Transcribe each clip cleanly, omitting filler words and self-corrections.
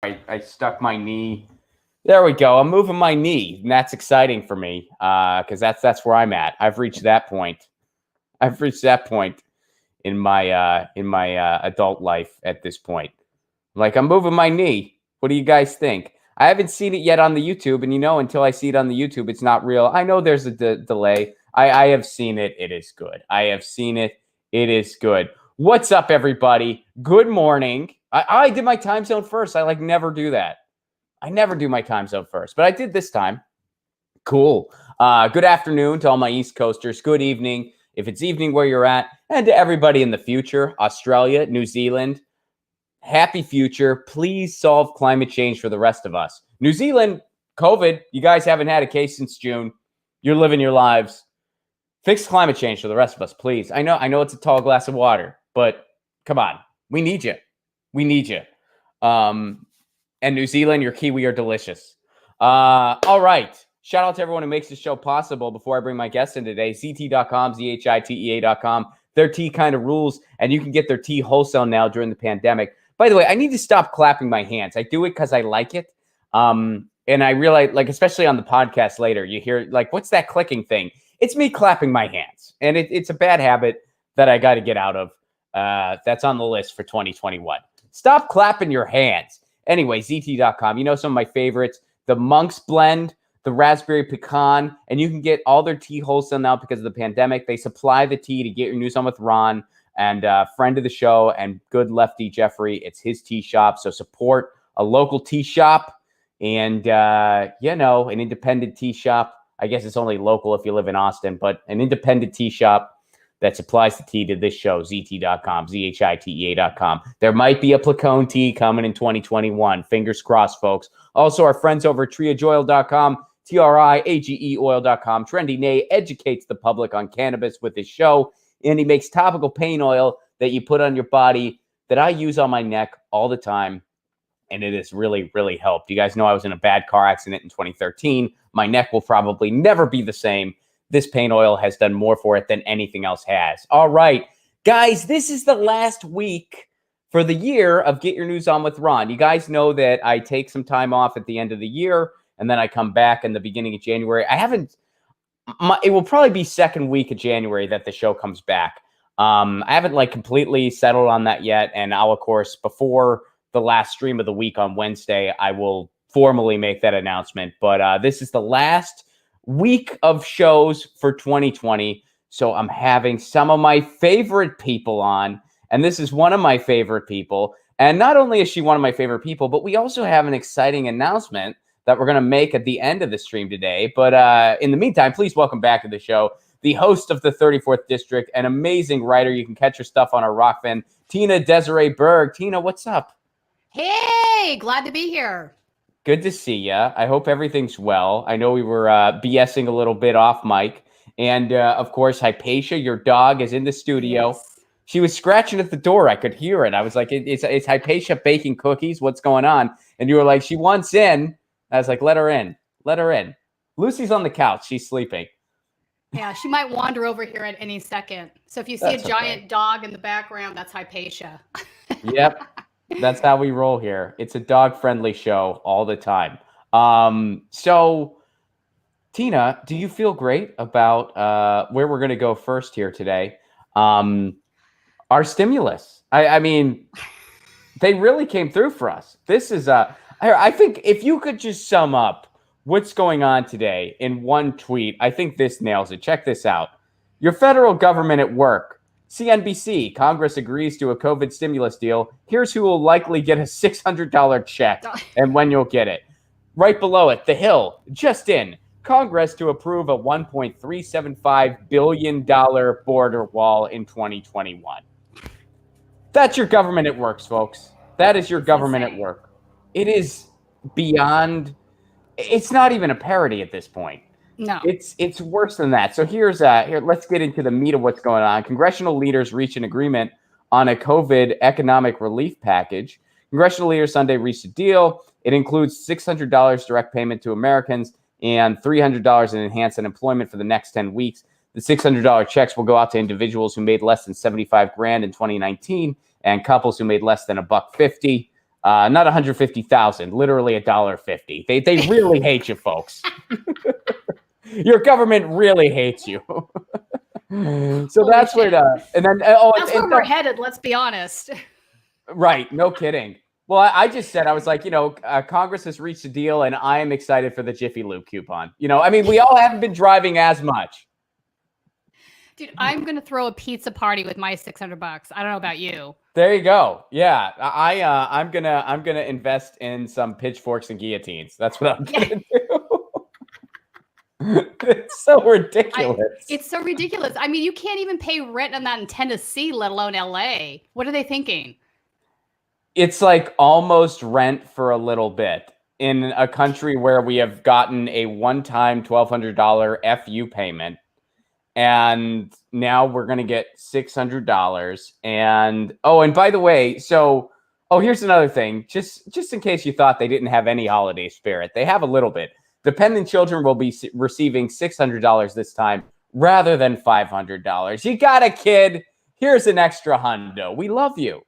I stuck my knee. There we go. I'm moving my knee, and that's exciting for me because that's where I'm at. I've reached that point. I've reached that point in my adult life at this point. Like, I'm moving my knee. What do you guys think? I haven't seen it yet on the YouTube, and until I see it on the YouTube, it's not real. I know there's a delay. I have seen it. It is good. I have seen it. It is good. What's up, everybody? Good morning. I did my time zone first. I never do that. I never do my time zone first, but I did this time. Cool. Good afternoon to all my East Coasters. Good evening, if it's evening where you're at, and to everybody in the future, Australia, New Zealand. Happy future. Please solve climate change for the rest of us. New Zealand, COVID, you guys haven't had a case since June. You're living your lives. Fix climate change for the rest of us, please. I know it's a tall glass of water, but come on. We need you. We need you. And New Zealand, your Kiwi are delicious. All right. Shout out to everyone who makes the show possible. Before I bring my guests in today, ZT.com, ZHITEA.com. Their tea kind of rules, and you can get their tea wholesale now during the pandemic. By the way, I need to stop clapping my hands. I do it because I like it. And I realize, especially on the podcast later, you hear, what's that clicking thing? It's me clapping my hands. And it's a bad habit that I got to get out of. That's on the list for 2021. Stop clapping your hands. Anyway, ZT.com. Some of my favorites. The Monk's Blend, the Raspberry Pecan. And you can get all their tea wholesale now because of the pandemic. They supply the tea to Get Your News On With Ron. And friend of the show and good lefty Jeffrey, it's his tea shop. So support a local tea shop and, an independent tea shop. I guess it's only local if you live in Austin, but an independent tea shop that supplies the tea to this show, ZT.com, ZHITEA.com. There might be a Placone tea coming in 2021. Fingers crossed, folks. Also, our friends over at triageoil.com, TRIAGE oil.com. Trendy Nay educates the public on cannabis with his show. And he makes topical pain oil that you put on your body that I use on my neck all the time. And it has really, really helped. You guys know I was in a bad car accident in 2013. My neck will probably never be the same. This pain oil has done more for it than anything else has. All right, guys, this is the last week for the year of Get Your News On With Ron. You guys know that I take some time off at the end of the year, and then I come back in the beginning of January. It will probably be second week of January that the show comes back. I haven't completely settled on that yet. And I'll, of course, before the last stream of the week on Wednesday, I will formally make that announcement. But this is the last week of shows for 2020. So I'm having some of my favorite people on. And this is one of my favorite people. And not only is she one of my favorite people, but we also have an exciting announcement that we're going to make at the end of the stream today. But in the meantime, please welcome back to the show the host of the 34th District, an amazing writer. You can catch her stuff on our Rockfin, Tina-Desiree Berg. Tina, what's up? Hey, glad to be here. Good to see you. I hope everything's well. I know we were BSing a little bit off mic. And, of course, Hypatia, your dog, is in the studio. Yes. She was scratching at the door. I could hear it. I was like, it's Hypatia baking cookies. What's going on? And you were like, she wants in. I was like, let her in. Let her in. Lucy's on the couch. She's sleeping. Yeah, she might wander over here at any second. So if you see a giant dog in the background, that's Hypatia. Yep. That's how we roll here. It's a dog-friendly show all the time. So, Tina, do you feel great about where we're going to go first here today? Our stimulus. I mean, they really came through for us. This is I think if you could just sum up what's going on today in one tweet, I think this nails it. Check this out. Your federal government at work. CNBC, Congress agrees to a COVID stimulus deal. Here's who will likely get a $600 check and when you'll get it. Right below it, The Hill, just in. Congress to approve a $1.375 billion border wall in 2021. That's your government at work, folks. That is your government at work. It is beyond, it's not even a parody at this point. No. It's worse than that. So here, let's get into the meat of what's going on. Congressional leaders reach an agreement on a COVID economic relief package. Congressional leaders Sunday reached a deal. It includes $600 direct payment to Americans and $300 in enhanced unemployment for the next 10 weeks. The $600 checks will go out to individuals who made less than $75,000 in 2019 and couples who made less than $150. Not 150,000, literally $1.50. They really hate you, folks. Your government really hates you. So Holy that's shit. where and then That's where we're headed, let's be honest. Right, no kidding. Well, I just said, I was like, Congress has reached a deal, and I am excited for the Jiffy Lube coupon. I mean, we all haven't been driving as much. Dude, I'm gonna throw a pizza party with my $600. I don't know about you. There you go. Yeah, I'm gonna invest in some pitchforks and guillotines. That's what I'm gonna do. It's so ridiculous. It's so ridiculous. I mean, you can't even pay rent on that in Tennessee, let alone LA. What are they thinking? It's like almost rent for a little bit in a country where we have gotten a one-time $1,200 FU payment. And now we're going to get $600. And by the way, here's another thing. Just in case you thought they didn't have any holiday spirit, they have a little bit. Dependent children will be receiving $600 this time rather than $500. You got a kid? Here's an extra hundo. We love you.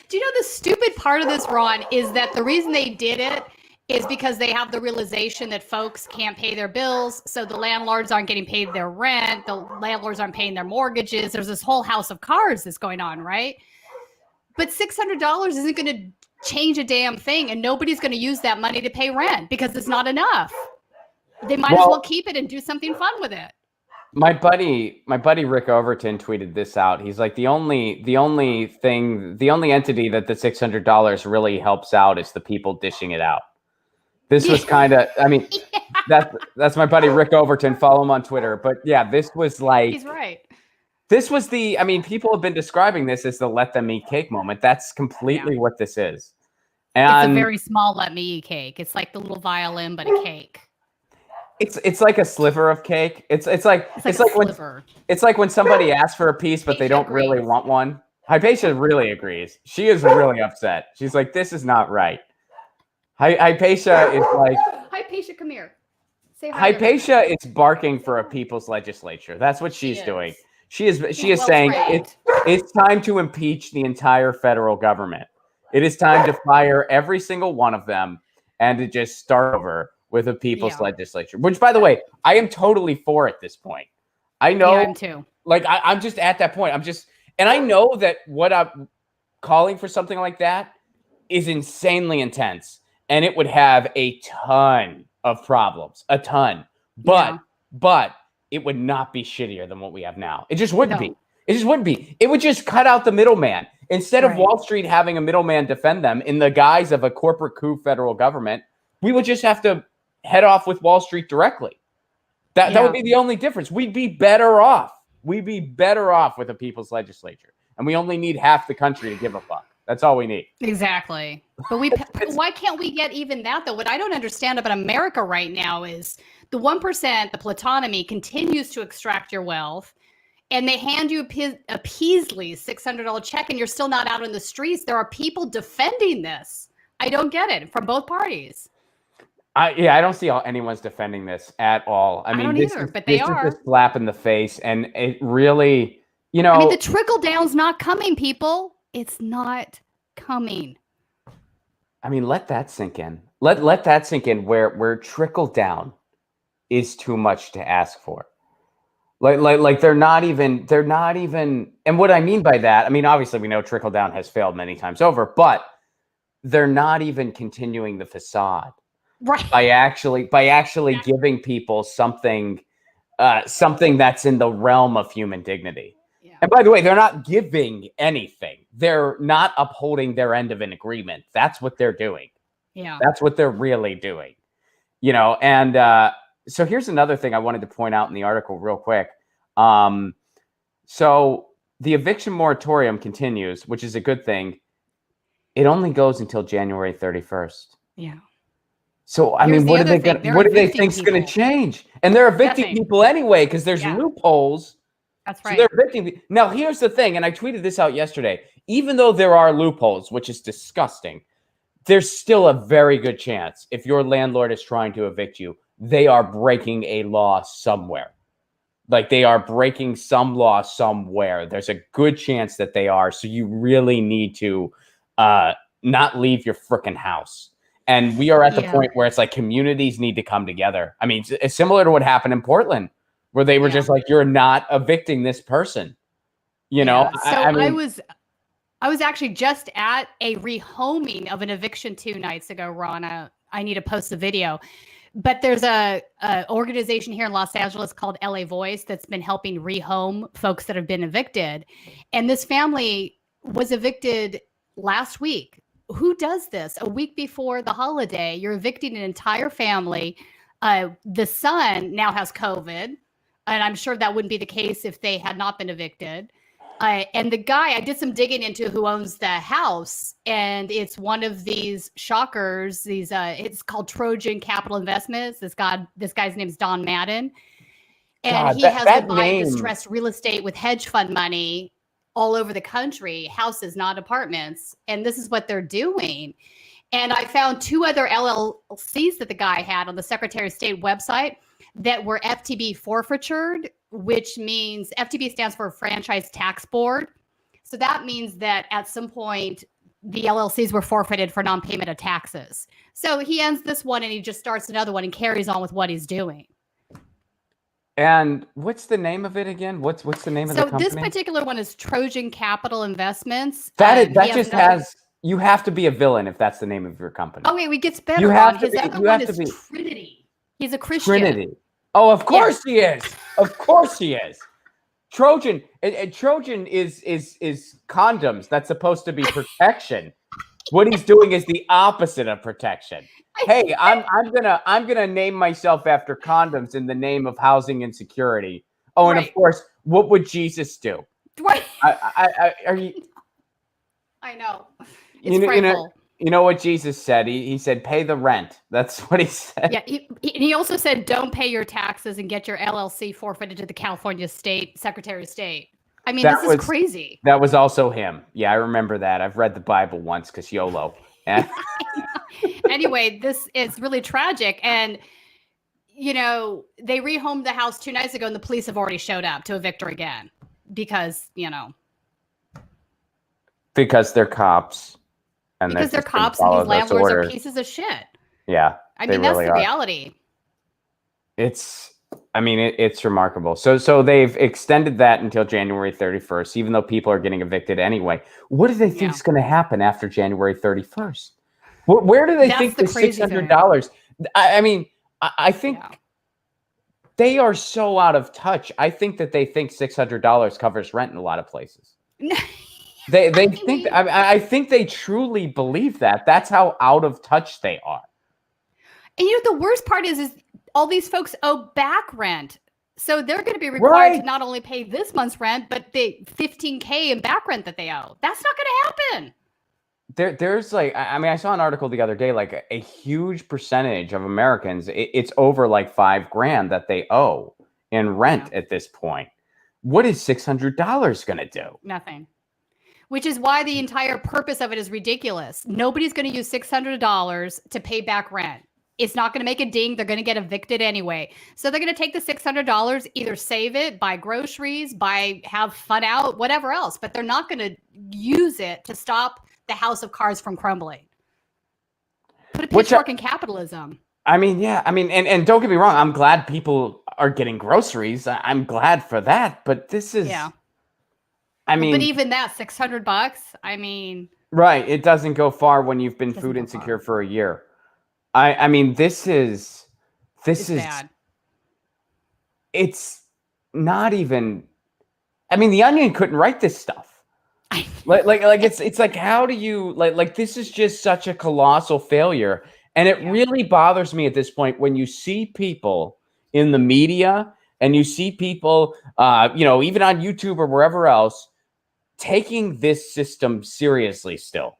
Do you know the stupid part of this, Ron, is that the reason they did it is because they have the realization that folks can't pay their bills, so the landlords aren't getting paid their rent, the landlords aren't paying their mortgages. There's this whole house of cards that's going on, right? But $600 isn't going to change a damn thing, and nobody's going to use that money to pay rent because it's not enough. They might as well keep it and do something fun with it. My buddy Rick Overton tweeted this out. He's like, the only entity that the $600 really helps out is the people dishing it out. This was kind of, I mean, that's my buddy Rick Overton. Follow him on Twitter. But yeah, this was like, he's right. This was people have been describing this as the let them eat cake moment. That's completely what this is. And it's a very small let me eat cake. It's like the little violin, but a cake. It's like a sliver of cake. It's like when somebody asks for a piece, but they don't really want one. Hypatia really agrees. She is really upset. She's like, this is not right. Hypatia is like, Hypatia, come here. Say hi. Hypatia is barking for a people's legislature. That's what she's doing. She is saying it's time to impeach the entire federal government. It is time to fire every single one of them and to just start over with a people's legislature. Which, by the way, I am totally for at this point. I know, I am too. Like I'm just at that point. And I know that what I'm calling for something like that is insanely intense, and it would have a ton of problems, a ton. But it would not be shittier than what we have now. It just wouldn't be. It just wouldn't be. It would just cut out the middleman. Instead of Wall Street having a middleman defend them in the guise of a corporate coup federal government, we would just have to head off with Wall Street directly. That would be the only difference. We'd be better off. We'd be better off with a people's legislature. And we only need half the country to give a fuck. That's all we need. Exactly. But why can't we get even that, though? What I don't understand about America right now is the 1%, the plutonymy, continues to extract your wealth, and they hand you a Peasley $600 check, and you're still not out in the streets. There are people defending this. I don't get it from both parties. I don't see how anyone's defending this at all. I mean, this is a slap in the face, and it really, I mean, the trickle down's not coming, people. It's not coming. I mean, let that sink in. Let that sink in. Where trickle down is too much to ask for. Like they're not even. And what I mean by that, I mean, obviously we know trickle down has failed many times over, but they're not even continuing the facade. Right. By actually giving people something that's in the realm of human dignity. Yeah. And by the way, they're not giving anything. They're not upholding their end of an agreement. That's what they're doing. Yeah. That's what they're really doing. And so here's another thing I wanted to point out in the article real quick. So the eviction moratorium continues, which is a good thing. It only goes until January 31st. Yeah. So, I mean, what do they think is going to change? And they're evicting people anyway because there's loopholes. That's right. So they're evicting. Now, here's the thing, and I tweeted this out yesterday. Even though there are loopholes, which is disgusting, there's still a very good chance if your landlord is trying to evict you, they are breaking a law somewhere. Like they are breaking some law somewhere. There's a good chance that they are. So you really need to not leave your freaking house. And we are at the point where it's like communities need to come together. I mean, it's similar to what happened in Portland, where they were just like, you're not evicting this person. You know, So I was actually just at a rehoming of an eviction 2 nights ago, Ron. I need to post the video. But there's a organization here in Los Angeles called LA Voice that's been helping rehome folks that have been evicted. And this family was evicted last week. Who does this? A week before the holiday, you're evicting an entire family. The son now has COVID, and I'm sure that wouldn't be the case if they had not been evicted. And the guy, I did some digging into who owns the house, and it's one of these shockers. It's called Trojan Capital Investments. This guy's name is Don Madden, and he has been buying distressed real estate with hedge fund money all over the country, houses, not apartments. And this is what they're doing. And I found 2 other LLCs that the guy had on the Secretary of State website that were FTB forfeitured, which means FTB stands for Franchise Tax Board. So that means that at some point, the LLCs were forfeited for non-payment of taxes. So he ends this one and he just starts another one and carries on with what he's doing. And what's the name of it again? What's the name of the company? So this particular one is Trojan Capital Investments. That just has, you have to be a villain if that's the name of your company. Oh, wait, it gets better. His other one is Trinity. He's a Christian. Trinity. Oh, of course he is. Of course he is. Trojan. Trojan is condoms. That's supposed to be protection. What he's doing is the opposite of protection. Hey, I'm gonna name myself after condoms in the name of housing insecurity. Oh, and of course, what would Jesus do? Right. Are you? I know. It's frightful. You know what Jesus said? He said, pay the rent. That's what he said. Yeah. He also said, don't pay your taxes and get your LLC forfeited to the California Secretary of State. I mean, this is crazy. That was also him. Yeah, I remember that. I've read the Bible once because YOLO. Anyway, this is really tragic. And, you know, they rehomed the house 2 nights ago and the police have already showed up to evict her again because, you know. Because they're cops. And because they're cops and these landlords are pieces of shit. Yeah. I mean, that's the reality. It's remarkable. So they've extended that until January 31st, even though people are getting evicted anyway. What do they think is going to happen after January 31st? Where do they think the $600? I mean, I think they are so out of touch. I think that they think $600 covers rent in a lot of places. They think. I think they truly believe that. That's how out of touch they are. And you know the worst part is all these folks owe back rent, so they're going to be required to not only pay this month's rent, but the $15,000 in back rent that they owe. That's not going to happen. There's like, I mean, I saw an article the other day, like a huge percentage of Americans, it's over like $5,000 that they owe in rent at this point. What is $600 going to do? Nothing. Which is why the entire purpose of it is ridiculous. Nobody's going to use $600 to pay back rent. It's not going to make a ding. They're going to get evicted anyway. So they're going to take the $600, either save it, buy groceries, have fun out, whatever else. But they're not going to use it to stop the house of cards from crumbling. Put a pitchfork in capitalism. I mean, yeah. I mean, and don't get me wrong. I'm glad people are getting groceries. I'm glad for that. But this is... Yeah. I mean, but even that $600, I mean, right. It doesn't go far when you've been food insecure for a year. I mean, this is bad. It's not even, I mean, the Onion couldn't write this stuff. like it's like, how do you like this is just such a colossal failure. And it really bothers me at this point when you see people in the media and you see people, even on YouTube or wherever else, taking this system seriously still.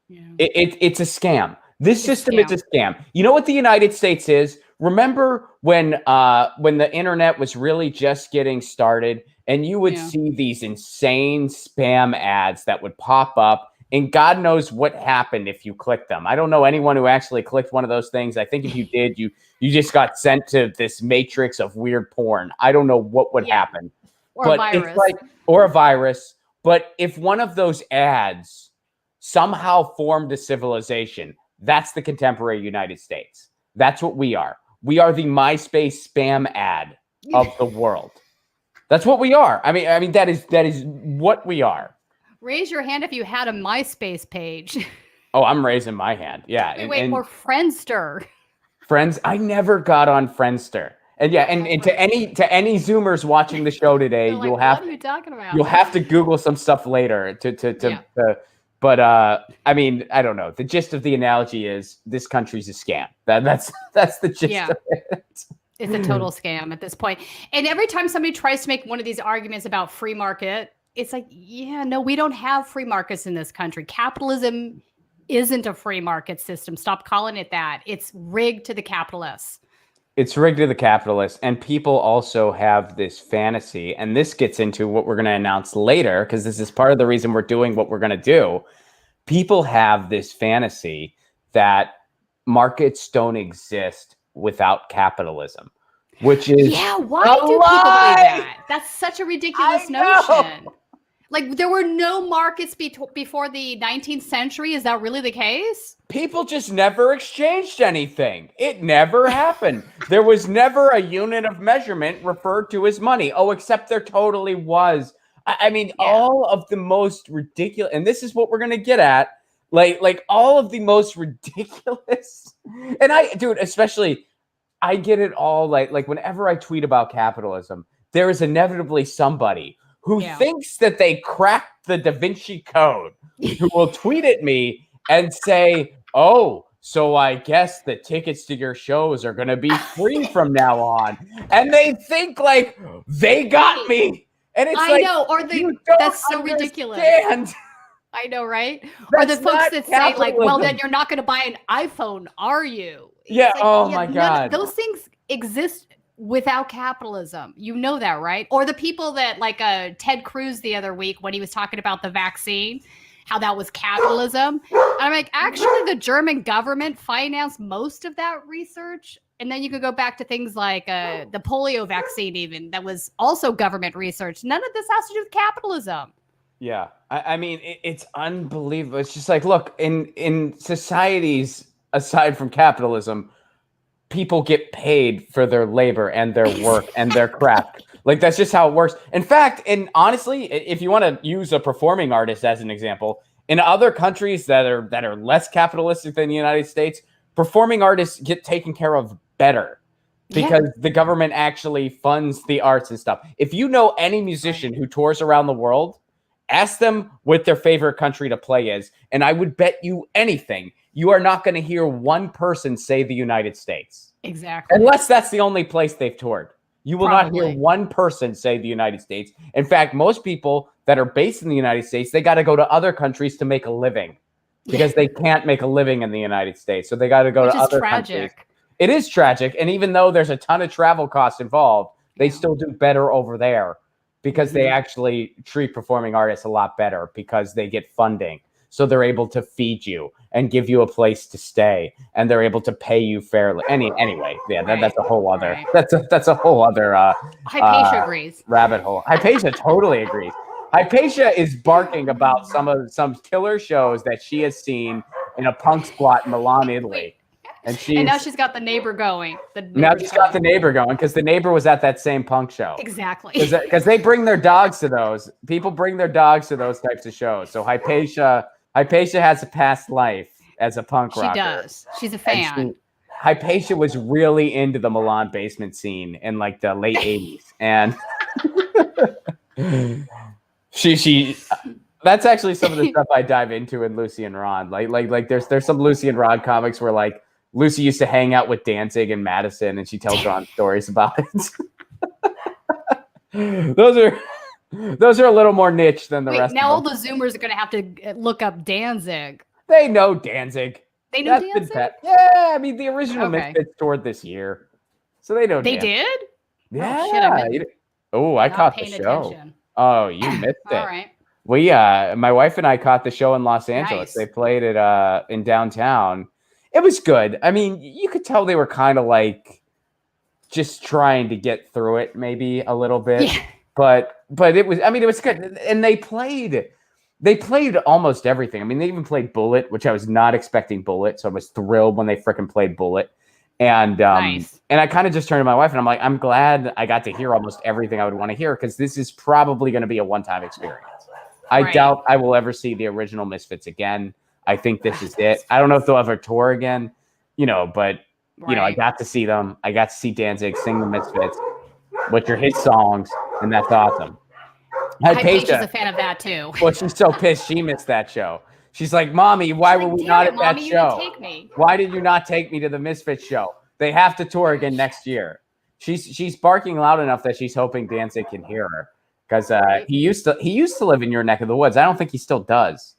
Yeah. It's a scam. This system is a scam. You know what the United States is? Remember when the internet was really just getting started and you would see these insane spam ads that would pop up and God knows what happened if you clicked them. I don't know anyone who actually clicked one of those things. I think if you did, you just got sent to this matrix of weird porn. I don't know what would happen. Or a virus. It's like, or a virus. But if one of those ads somehow formed a civilization, that's the contemporary United States. That's what we are. We are the MySpace spam ad of the world. That's what we are. I mean, that is what we are. Raise your hand if you had a MySpace page. Oh, I'm raising my hand. Yeah. Or Friendster. Friends, I never got on Friendster. And yeah, and to any Zoomers watching the show today, like, what are you talking about? You'll have to Google some stuff later but I mean, I don't know. The gist of the analogy is this country's a scam. That's the gist of it. It's a total scam at this point. And every time somebody tries to make one of these arguments about free market, it's like, yeah, no, we don't have free markets in this country. Capitalism isn't a free market system. Stop calling it that. It's rigged to the capitalists. It's rigged to the capitalists. And people also have this fantasy, and this gets into what we're going to announce later, because this is part of the reason we're doing what we're going to do. People have this fantasy that markets don't exist without capitalism, which is why do people believe that? That's such a ridiculous notion. Like, there were no markets before the 19th century. Is that really the case? People just never exchanged anything. It never happened. There was never a unit of measurement referred to as money. Oh, except there totally was. I mean, all of the most ridiculous, and this is what we're going to get at, like all of the most ridiculous. And especially, I get it all. Like whenever I tweet about capitalism, there is inevitably somebody who thinks that they cracked the Da Vinci Code, who will tweet at me and say, oh, so I guess the tickets to your shows are going to be free from now on. And they think like they got me. And it's that's so ridiculous. I know, right? Or the folks that say like, well, then you're not going to buy an iPhone, are you? Yeah. Like, my God. Those things exist without capitalism. You know that, right? Or the people that like Ted Cruz the other week when he was talking about the vaccine, how that was capitalism. I'm like, actually, the German government financed most of that research. And then you could go back to things like the polio vaccine, even that was also government research. None of this has to do with capitalism. Yeah. I mean, it's unbelievable. It's just like, look, in societies aside from capitalism, people get paid for their labor and their work and their craft. Like, that's just how it works. In fact, and honestly, if you want to use a performing artist as an example, in other countries that are less capitalistic than the United States, performing artists get taken care of better because the government actually funds the arts and stuff. If you know any musician who tours around the world, ask them what their favorite country to play is, and I would bet you anything you are not going to hear one person say the United States. Exactly. Unless that's the only place they've toured. You will not hear one person say the United States. In fact, most people that are based in the United States, they got to go to other countries to make a living because they can't make a living in the United States. So they got to go to other countries. It is tragic. And even though there's a ton of travel costs involved, they still do better over there because they actually treat performing artists a lot better because they get funding. So they're able to feed you and give you a place to stay, and they're able to pay you fairly. Anyway, that's a whole other. That's a whole other. Hypatia agrees. Rabbit hole. Hypatia totally agrees. Hypatia is barking about some killer shows that she has seen in a punk squat in Milan, Italy, and now she's got the neighbor going. Got the neighbor going because the neighbor was at that same punk show. Exactly. Because they bring their dogs to those. People bring their dogs to those types of shows. So Hypatia has a past life as a punk rocker. She does. She's a fan. Hypatia was really into the Milan basement scene in like the late 80s. And she that's actually some of the stuff I dive into in Lucy and Ron. Like there's some Lucy and Ron comics where like Lucy used to hang out with Danzig and Madison and she tells Ron stories about it. Those are a little more niche than the rest. Now of them. all the Zoomers are going to have to look up Danzig. They know Danzig. They know Danzig? Yeah, I mean, the original Misfits toured this year. So they know They Danzig. did? Yeah. I caught the show. Attention. Oh, you missed it. All right. My wife and I caught the show in Los Angeles. Nice. They played it in downtown. It was good. I mean, you could tell they were kind of like just trying to get through it maybe a little bit. Yeah. But it was, I mean, it was good. And they played almost everything. I mean, they even played Bullet, which I was not expecting Bullet. So I was thrilled when they freaking played Bullet. And Nice. and I kind of just turned to my wife and I'm like, I'm glad I got to hear almost everything I would want to hear, because this is probably going to be a one-time experience. I doubt I will ever see the original Misfits again. I think this is it. I don't know if they'll ever tour again, but I got to see them. I got to see Danzig sing the Misfits, which are his songs, and that's awesome. Paige is a fan of that too. Well, she's so pissed she missed that show. She's like, Mommy, why were we not at that show? Why did you not take me to the Misfits show? They have to tour again next year. She's barking loud enough that she's hoping Danzig can hear her, because he used to live in your neck of the woods. I don't think he still does.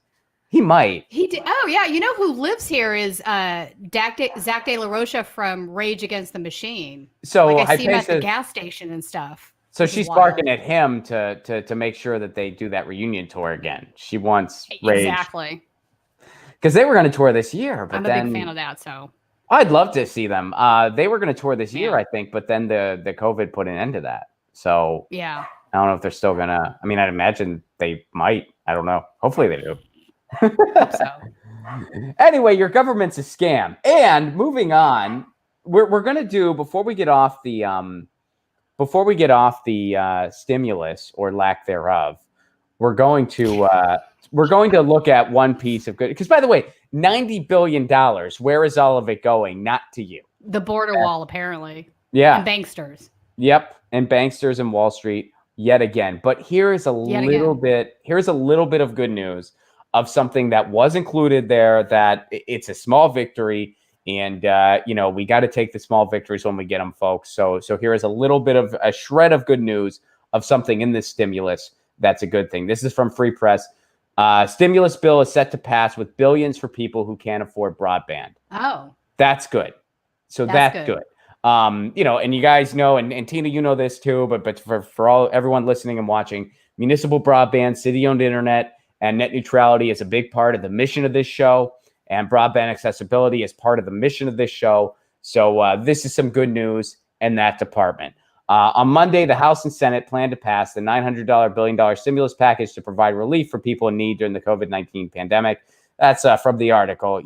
He might. He did. Oh yeah, you know who lives here is Zach De La Rocha from Rage Against the Machine. So I see him at the gas station and stuff. So she's barking at him to make sure that they do that reunion tour again. She wants Rage. Exactly. Because they were going to tour this year, but I'm a big fan of that. So I'd love to see them. They were going to tour this year, I think, but then the COVID put an end to that. So yeah, I don't know if they're still gonna. I mean, I'd imagine they might. I don't know. Hopefully they do. Hope so. Anyway, your government's a scam. And moving on, we're gonna do before we get off the stimulus or lack thereof. We're going to look at one piece of good. Because by the way, $90 billion. Where is all of it going? Not to you. The border wall, apparently. Yeah. And banksters. Yep. And banksters and Wall Street yet again. But here is a little bit of good news of something that was included there, that it's a small victory. And, we got to take the small victories when we get them, folks. So here is a little bit of a shred of good news of something in this stimulus that's a good thing. This is from Free Press. Stimulus bill is set to pass with billions for people who can't afford broadband. Oh. That's good. So that's good. And you guys know, and Tina, you know this too, but for everyone listening and watching, municipal broadband, city-owned internet, and net neutrality is a big part of the mission of this show, and broadband accessibility is part of the mission of this show. So this is some good news in that department. On Monday, the House and Senate plan to pass the $900 billion stimulus package to provide relief for people in need during the COVID-19 pandemic. That's from the article,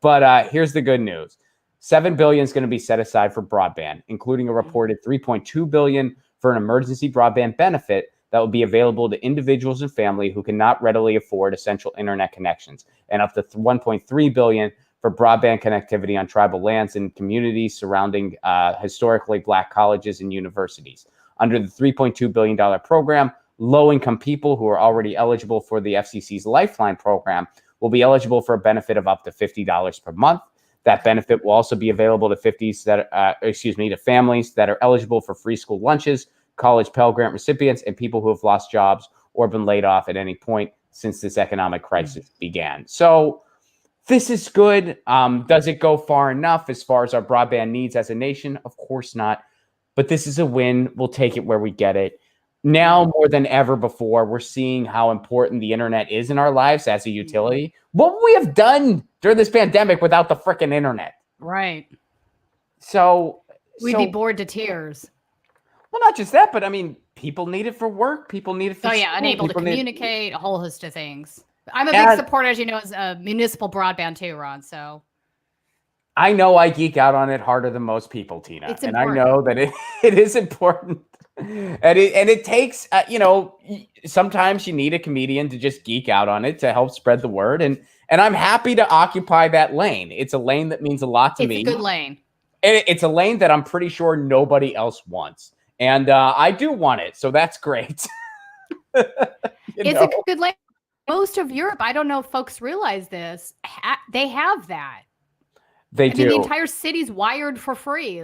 But here's the good news. $7 billion is going to be set aside for broadband, including a reported $3.2 billion for an emergency broadband benefit that will be available to individuals and family who cannot readily afford essential internet connections, and up to $1.3 billion for broadband connectivity on tribal lands and communities surrounding historically Black colleges and universities. Under the $3.2 billion program, low-income people who are already eligible for the FCC's Lifeline program will be eligible for a benefit of up to $50 per month. That benefit will also be available to families that are eligible for free school lunches, college Pell Grant recipients, and people who have lost jobs or been laid off at any point since this economic crisis began. So this is good. Does it go far enough as far as our broadband needs as a nation? Of course not. But this is a win. We'll take it where we get it. Now more than ever before, we're seeing how important the internet is in our lives as a utility. What would we have done during this pandemic without the freaking internet? Right. So we'd be bored to tears. Well, not just that, but I mean, people need it for work. People need it for school. Unable to communicate, a whole host of things. I'm a big supporter, as you know, as a municipal broadband too, Ron. So I know I geek out on it harder than most people, Tina. It's important. I know that it is important. And it takes, sometimes you need a comedian to just geek out on it to help spread the word. And I'm happy to occupy that lane. It's a lane that means a lot to me. It's a good lane. And it's a lane that I'm pretty sure nobody else wants. And I do want it. So that's great. It's a good lane. Most of Europe, I don't know if folks realize this, they have that. They do. The entire city's wired for free.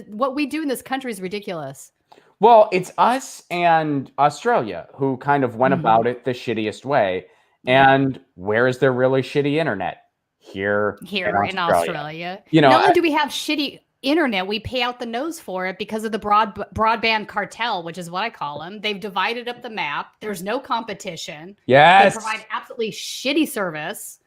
What we do in this country is ridiculous. Well, it's us and Australia who kind of went about it the shittiest way. And where is there really shitty internet? Here in Australia. Not only do we have shitty internet, we pay out the nose for it because of the broadband cartel, which is what I call them. They've divided up the map. There's no competition. Yes. They provide absolutely shitty service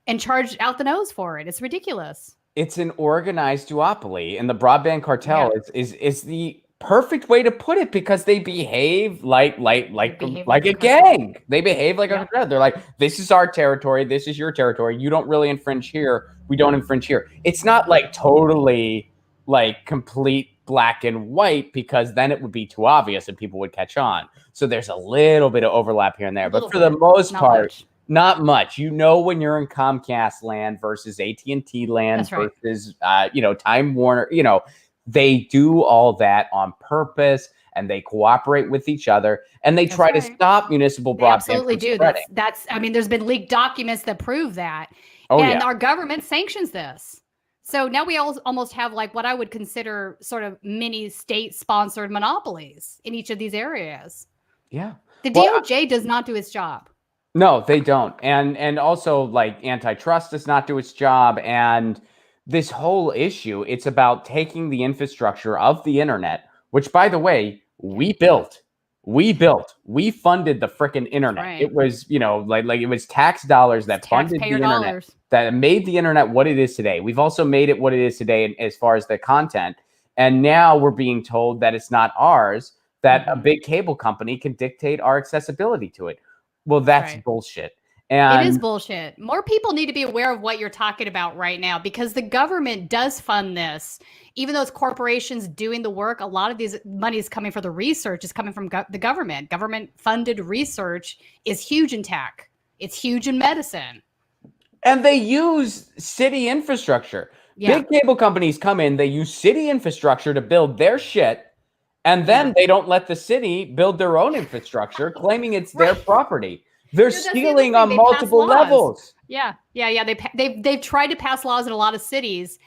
and charge out the nose for it. It's ridiculous. It's an organized duopoly, and the broadband cartel is the perfect way to put it, because they behave like a gang. They behave like a cartel. They're like, this is our territory, this is your territory. You don't really infringe here, we don't infringe here. It's not like totally like complete black and white, because then it would be too obvious and people would catch on. So there's a little bit of overlap here and there, but for the most part, not much. You know, when you're in Comcast land versus AT&T land versus Time Warner, they do all that on purpose, and they cooperate with each other, and they try to stop municipal broadband. Absolutely do. That's I mean, there's been leaked documents that prove that. And our government sanctions this. So now we almost have like what I would consider sort of mini state-sponsored monopolies in each of these areas. Yeah. The DOJ does not do its job. No, they don't. And also, like, antitrust does not do its job. And this whole issue, it's about taking the infrastructure of the internet, which, by the way, we built. We funded the freaking internet. Right. It was, like it was tax dollars that funded the internet, that made the internet what it is today. We've also made it what it is today as far as the content. And now we're being told that it's not ours, that a big cable company can dictate our accessibility to it. Well, that's bullshit. And it is bullshit. More people need to be aware of what you're talking about right now, because the government does fund this. Even though it's corporations doing the work, a lot of these money is coming for the research, is coming from the government. Government-funded research is huge in tech. It's huge in medicine. And they use city infrastructure. Yeah. Big cable companies come in, they use city infrastructure to build their shit, and then they don't let the city build their own infrastructure, claiming it's their property. They're stealing on multiple levels. Yeah. They've tried to pass laws in a lot of cities,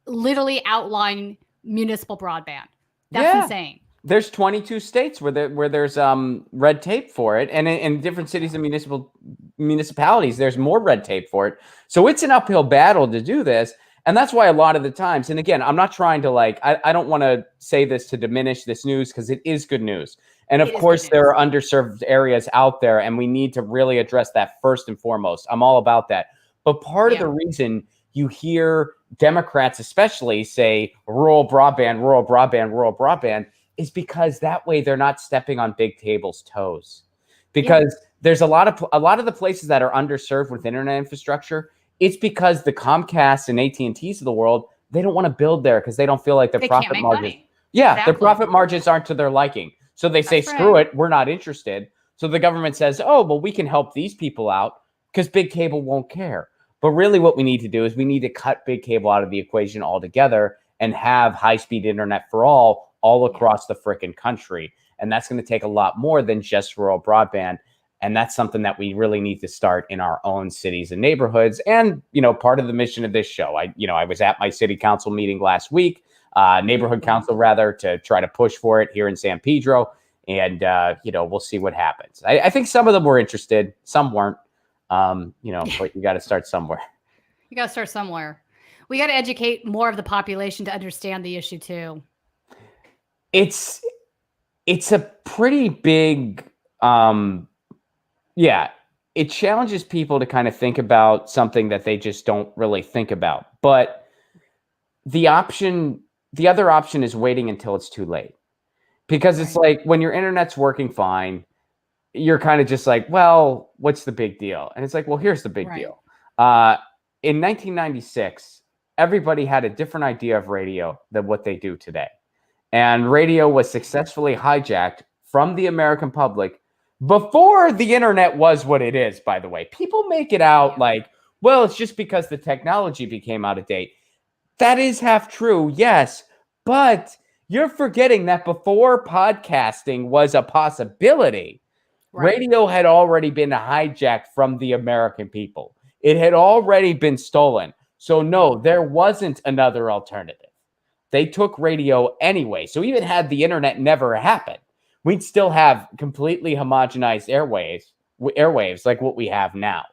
literally outline municipal broadband. That's insane. There's 22 states where there's red tape for it, and in different cities and municipalities, there's more red tape for it. So it's an uphill battle to do this. And that's why a lot of the times, and again, I'm not trying to I don't want to say this to diminish this news, because it is good news. And of course, there are underserved areas out there, and we need to really address that first and foremost. I'm all about that. But part of the reason you hear Democrats especially say rural broadband is because that way they're not stepping on big cable's toes. Because there's a lot of the places that are underserved with internet infrastructure, it's because the Comcast and AT&Ts of the world, they don't want to build there because they don't feel like their profit margins. Their profit margins aren't to their liking. So they say, screw it, we're not interested. So the government says, oh, well, we can help these people out because big cable won't care. But really what we need to do is we need to cut big cable out of the equation altogether and have high-speed internet for all across the frickin' country. And that's going to take a lot more than just rural broadband. And that's something that we really need to start in our own cities and neighborhoods. And, part of the mission of this show, I was at my city council meeting last week, neighborhood council rather, to try to push for it here in San Pedro. And, we'll see what happens. I think some of them were interested. Some weren't, but you got to start somewhere. You got to start somewhere. We got to educate more of the population to understand the issue too. It's a pretty big, it challenges people to kind of think about something that they just don't really think about. But the other option is waiting until it's too late. Because it's like when your internet's working fine, you're kind of just like, well, what's the big deal? And it's like, well, here's the big deal. In 1996, everybody had a different idea of radio than what they do today. And radio was successfully hijacked from the American public before the internet was what it is, by the way. People make it out like, well, it's just because the technology became out of date. That is half true, yes. But you're forgetting that before podcasting was a possibility, radio had already been hijacked from the American people. It had already been stolen. So no, there wasn't another alternative. They took radio anyway. So even had the internet never happened, we'd still have completely homogenized airwaves like what we have now.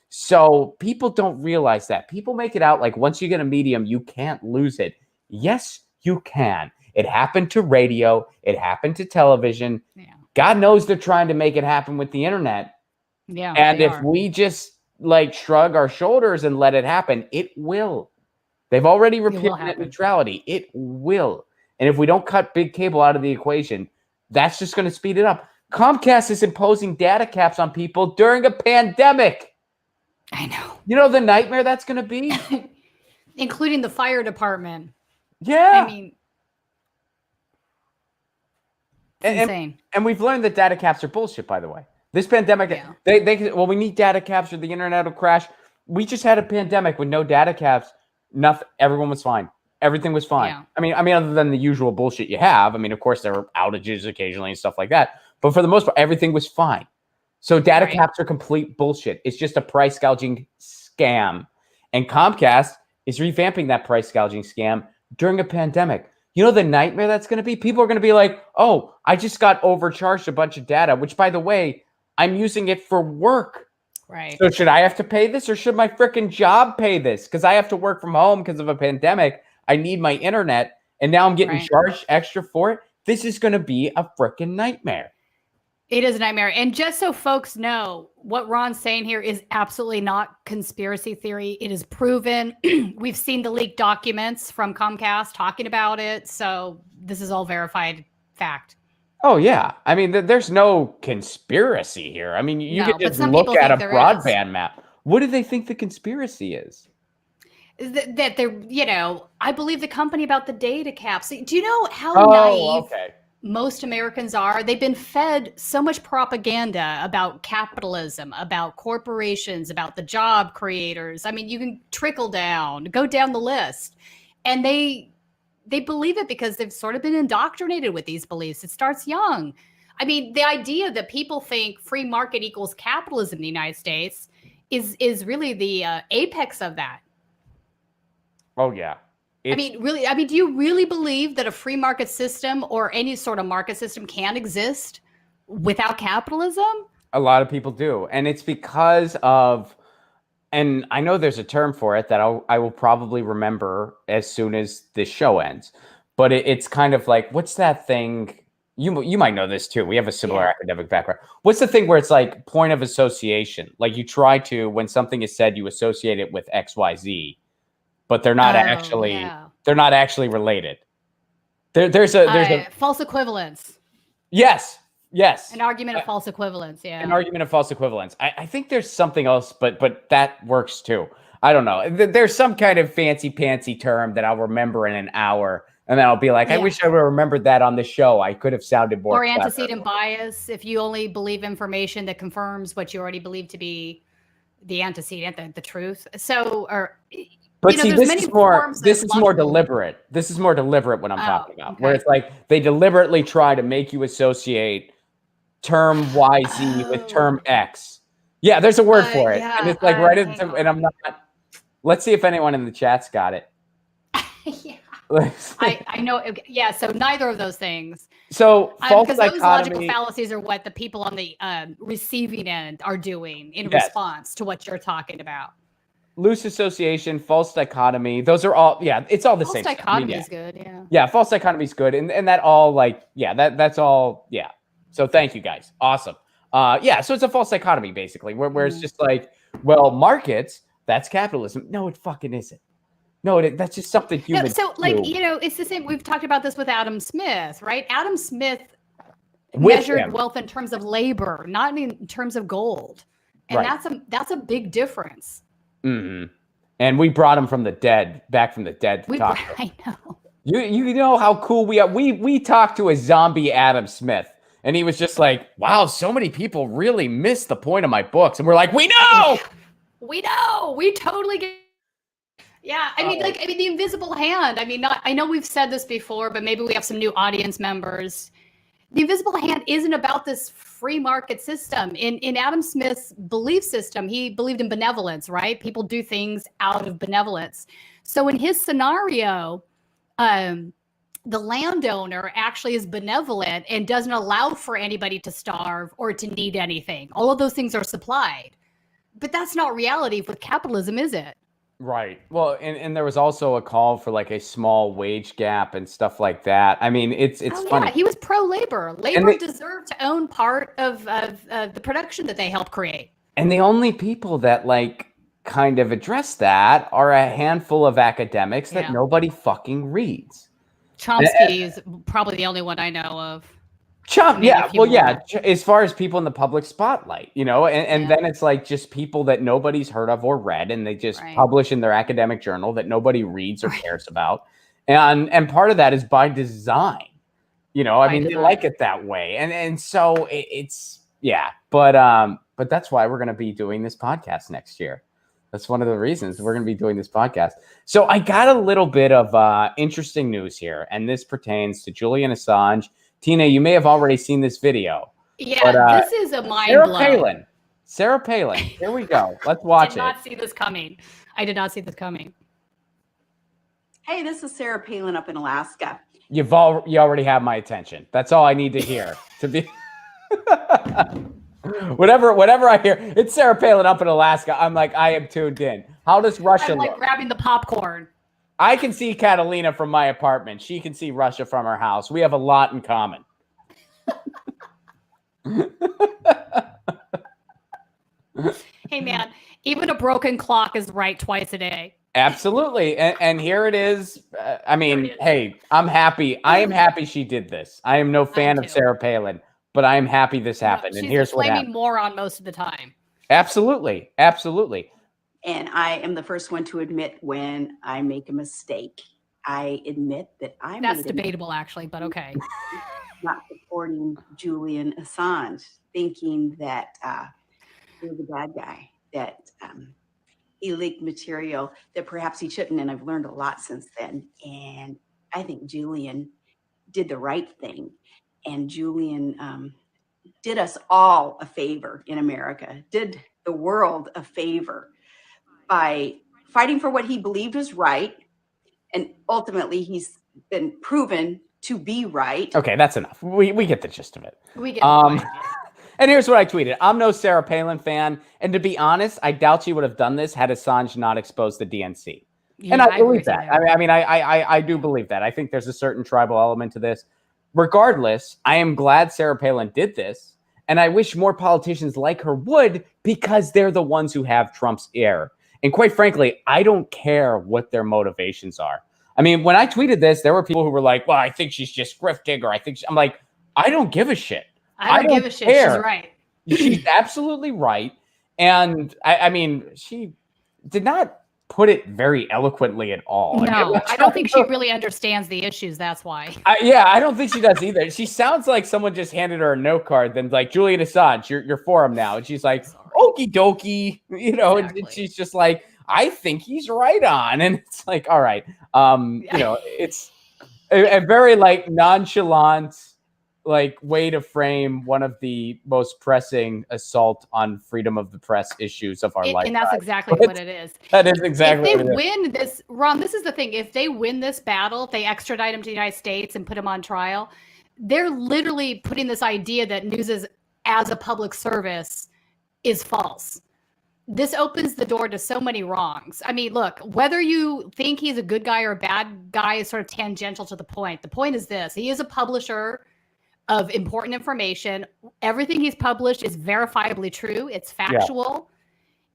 So people don't realize that. People make it out like once you get a medium, you can't lose it. Yes, You can. It happened to radio. It happened to television. Yeah. God knows they're trying to make it happen with the internet. Yeah. And if we just like shrug our shoulders and let it happen, it will. They've already repealed net neutrality. It will. And if we don't cut big cable out of the equation, that's just going to speed it up. Comcast is imposing data caps on people during a pandemic. I know. You know the nightmare that's going to be? Including the fire department. Yeah. I mean, it's insane. And we've learned that data caps are bullshit, by the way. This pandemic, we need data caps or the internet will crash. We just had a pandemic with no data caps. Nothing. Everyone was fine. Everything was fine. Yeah. I mean, other than the usual bullshit you have. I mean, of course, there were outages occasionally and stuff like that. But for the most part, everything was fine. So data caps are complete bullshit. It's just a price gouging scam. And Comcast is revamping that price gouging scam during a pandemic. You know the nightmare that's going to be? People are going to be like, oh, I just got overcharged a bunch of data, which, by the way, I'm using it for work. Right. So should I have to pay this or should my freaking job pay this? Because I have to work from home because of a pandemic. I need my internet. And now I'm getting charged extra for it. This is going to be a freaking nightmare. It is a nightmare. And just so folks know, what Ron's saying here is absolutely not conspiracy theory. It is proven. We've seen the leaked documents from Comcast talking about it. So this is all verified fact. Oh, yeah. I mean, there's no conspiracy here. I mean, you can just look at a broadband map. What do they think the conspiracy is? That they're, I believe the company about the data caps. Do you know how naive most Americans are? They've been fed so much propaganda about capitalism, about corporations, about the job creators. I mean, you can trickle down, go down the list. And they believe it because they've sort of been indoctrinated with these beliefs. It starts young. I mean, the idea that people think free market equals capitalism in the United States is really the apex of that. Oh, yeah. Do you really believe that a free market system or any sort of market system can exist without capitalism? A lot of people do. And it's because of, and I know there's a term for it that I will probably remember as soon as this show ends. But it's kind of like, what's that thing? You might know this too. We have a similar academic background. What's the thing where it's like point of association? Like you try to, when something is said, you associate it with X, Y, Z. But they're not they're not actually related. There's a false equivalence. Yes. An argument of false equivalence. Yeah. An argument of false equivalence. I think there's something else, but that works too. I don't know. There's some kind of fancy pantsy term that I'll remember in an hour. And then I'll be like, I wish I would have remembered that on the show. I could have sounded more. Or antecedent bias. If you only believe information that confirms what you already believe to be the antecedent, the truth. So, but see, this is more deliberate. This is more deliberate what I'm talking about, where it's like they deliberately try to make you associate term YZ with term X. Yeah, there's a word for it. And it's like and I'm not. Let's see if anyone in the chat's got it. I know. Yeah, so neither of those things. So false because those logical fallacies are what the people on the receiving end are doing in response to what you're talking about. Loose association, false dichotomy. Those are all, it's all the same. False dichotomy is good, Yeah, false dichotomy is good. And that all that's all, So thank you guys. Awesome. So it's a false dichotomy basically, where it's just like, well, markets, that's capitalism. No, it fucking isn't. No, that's just something humans do. It's the same. We've talked about this with Adam Smith, right? Adam Smith measured wealth in terms of labor, not in terms of gold. And that's a big difference. Mm-hmm. And we brought him from the dead, back from the dead. I know. You know how cool we are. We talked to a zombie Adam Smith, and he was just like, "Wow, so many people really missed the point of my books." And we're like, "We know, we totally get." Yeah, the invisible hand. I know we've said this before, but maybe we have some new audience members. The invisible hand isn't about this free market system. In Adam Smith's belief system, he believed in benevolence, right? People do things out of benevolence. So in his scenario, the landowner actually is benevolent and doesn't allow for anybody to starve or to need anything. All of those things are supplied. But that's not reality with capitalism, is it? Right. Well, and there was also a call for like a small wage gap and stuff like that. I mean, it's funny. Yeah, he was pro-labor. And Labor deserved to own part of the production that they helped create. And the only people that like kind of address that are a handful of academics that nobody fucking reads. Chomsky is probably the only one I know of. Yeah. Well, yeah. As far as people in the public spotlight, and then it's like just people that nobody's heard of or read, and they just publish in their academic journal that nobody reads or cares about. And part of that is by design. I mean, they like it that way. And so it's but that's why we're going to be doing this podcast next year. That's one of the reasons we're going to be doing this podcast. So I got a little bit of interesting news here, and this pertains to Julian Assange. Tina, you may have already seen this video. Yeah, but, this is a mind blow. Sarah Palin. Here we go. Let's watch it. I did not see this coming. I did not see this coming. Hey, this is Sarah Palin up in Alaska. You already have my attention. That's all I need to hear. To be whatever I hear, it's Sarah Palin up in Alaska. I'm like, I am tuned in. How does Russia look? Grabbing the popcorn. I can see Catalina from my apartment. She can see Russia from her house. We have a lot in common. Hey, man, even a broken clock is right twice a day. Absolutely. And here it is. I mean, hey, I'm happy. I am happy she did this. I am no fan of Sarah Palin, but I am happy this happened. And here's what happened. She's a flaming moron most of the time. Absolutely. Absolutely. And I am the first one to admit when I make a mistake. I admit that I made That's debatable, actually, but okay. Not supporting Julian Assange, thinking that he was a bad guy, that he leaked material that perhaps he shouldn't. And I've learned a lot since then. And I think Julian did the right thing. And Julian did us all a favor in America, did the world a favor by fighting for what he believed was right. And ultimately, he's been proven to be right. Okay, that's enough. We get the gist of it. We get the point. And here's what I tweeted. I'm no Sarah Palin fan. And to be honest, I doubt she would have done this had Assange not exposed the DNC. Yeah, and I believe that. I do believe that. I think there's a certain tribal element to this. Regardless, I am glad Sarah Palin did this. And I wish more politicians like her would, because they're the ones who have Trump's ear. And quite frankly, I don't care what their motivations are. I mean, when I tweeted this, there were people who were like, well, I think she's just grifting, or I'm like, I don't give a shit. I don't give a shit. She's right. She's absolutely right. And I mean, she did not put it very eloquently at all. No, I don't think she really understands the issues. That's why. I don't think she does either. She sounds like someone just handed her a note card, then like, Julian Assange, you're for him now. And she's like, okie dokie, exactly. And she's just like, I think he's right on. And it's like, all right. It's a very like nonchalant, like way to frame one of the most pressing assault on freedom of the press issues of our life. And that's exactly what it is. That is exactly if they win this, Ron, this is the thing. If they win this battle, if they extradite him to the United States and put him on trial, they're literally putting this idea that news is as a public service is false. This opens the door to so many wrongs. I mean, look, whether you think he's a good guy or a bad guy is sort of tangential to the point. The point is this: he is a publisher of important information. Everything he's published is verifiably true. It's factual.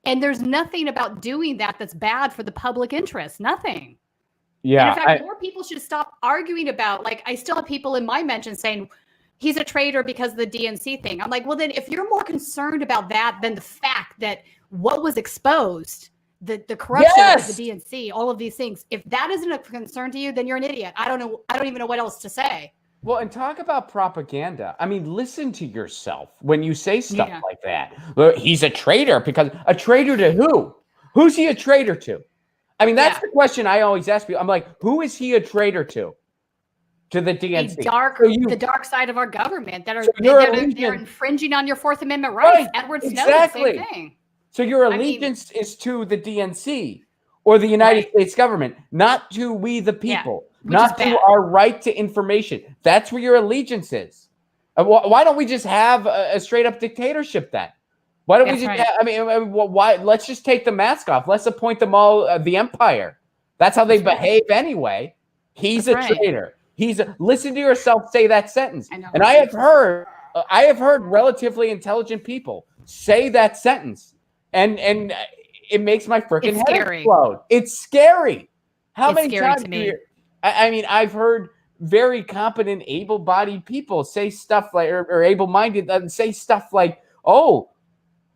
Yeah. And there's nothing about doing that that's bad for the public interest. Nothing. Yeah. And in fact, more people should stop arguing about, like, I still have people in my mentions saying he's a traitor because of the DNC thing. I'm like, well, then if you're more concerned about that than the fact that what was exposed, the corruption of the DNC, all of these things, if that isn't a concern to you, then you're an idiot. I don't know. I don't even know what else to say. Well, and talk about propaganda. I mean, listen to yourself when you say stuff like that. Well, he's a traitor because a traitor to who? Who's he a traitor to? I mean, that's the question I always ask people. I'm like, who is he a traitor to? To the DNC. The dark side of our government that are they're infringing on your Fourth Amendment rights. Right, Edward Snowden, same thing. So your allegiance is to the DNC or the United States government, not to we the people. Not to our right to information. That's where your allegiance is. Why don't we just have a straight up dictatorship then? Why don't we That's just? right. I mean, why? Let's just take the mask off. Let's appoint them all the empire. That's how they That's right. behave anyway. He's That's a right. traitor. Listen to yourself say that sentence. I know. And I have heard relatively intelligent people say that sentence, and it makes my freaking It's head scary. explode. It's scary. How It's many scary times to do me. you? I mean, I've heard very competent, able-bodied people say stuff like, or able-minded, say stuff like, "Oh,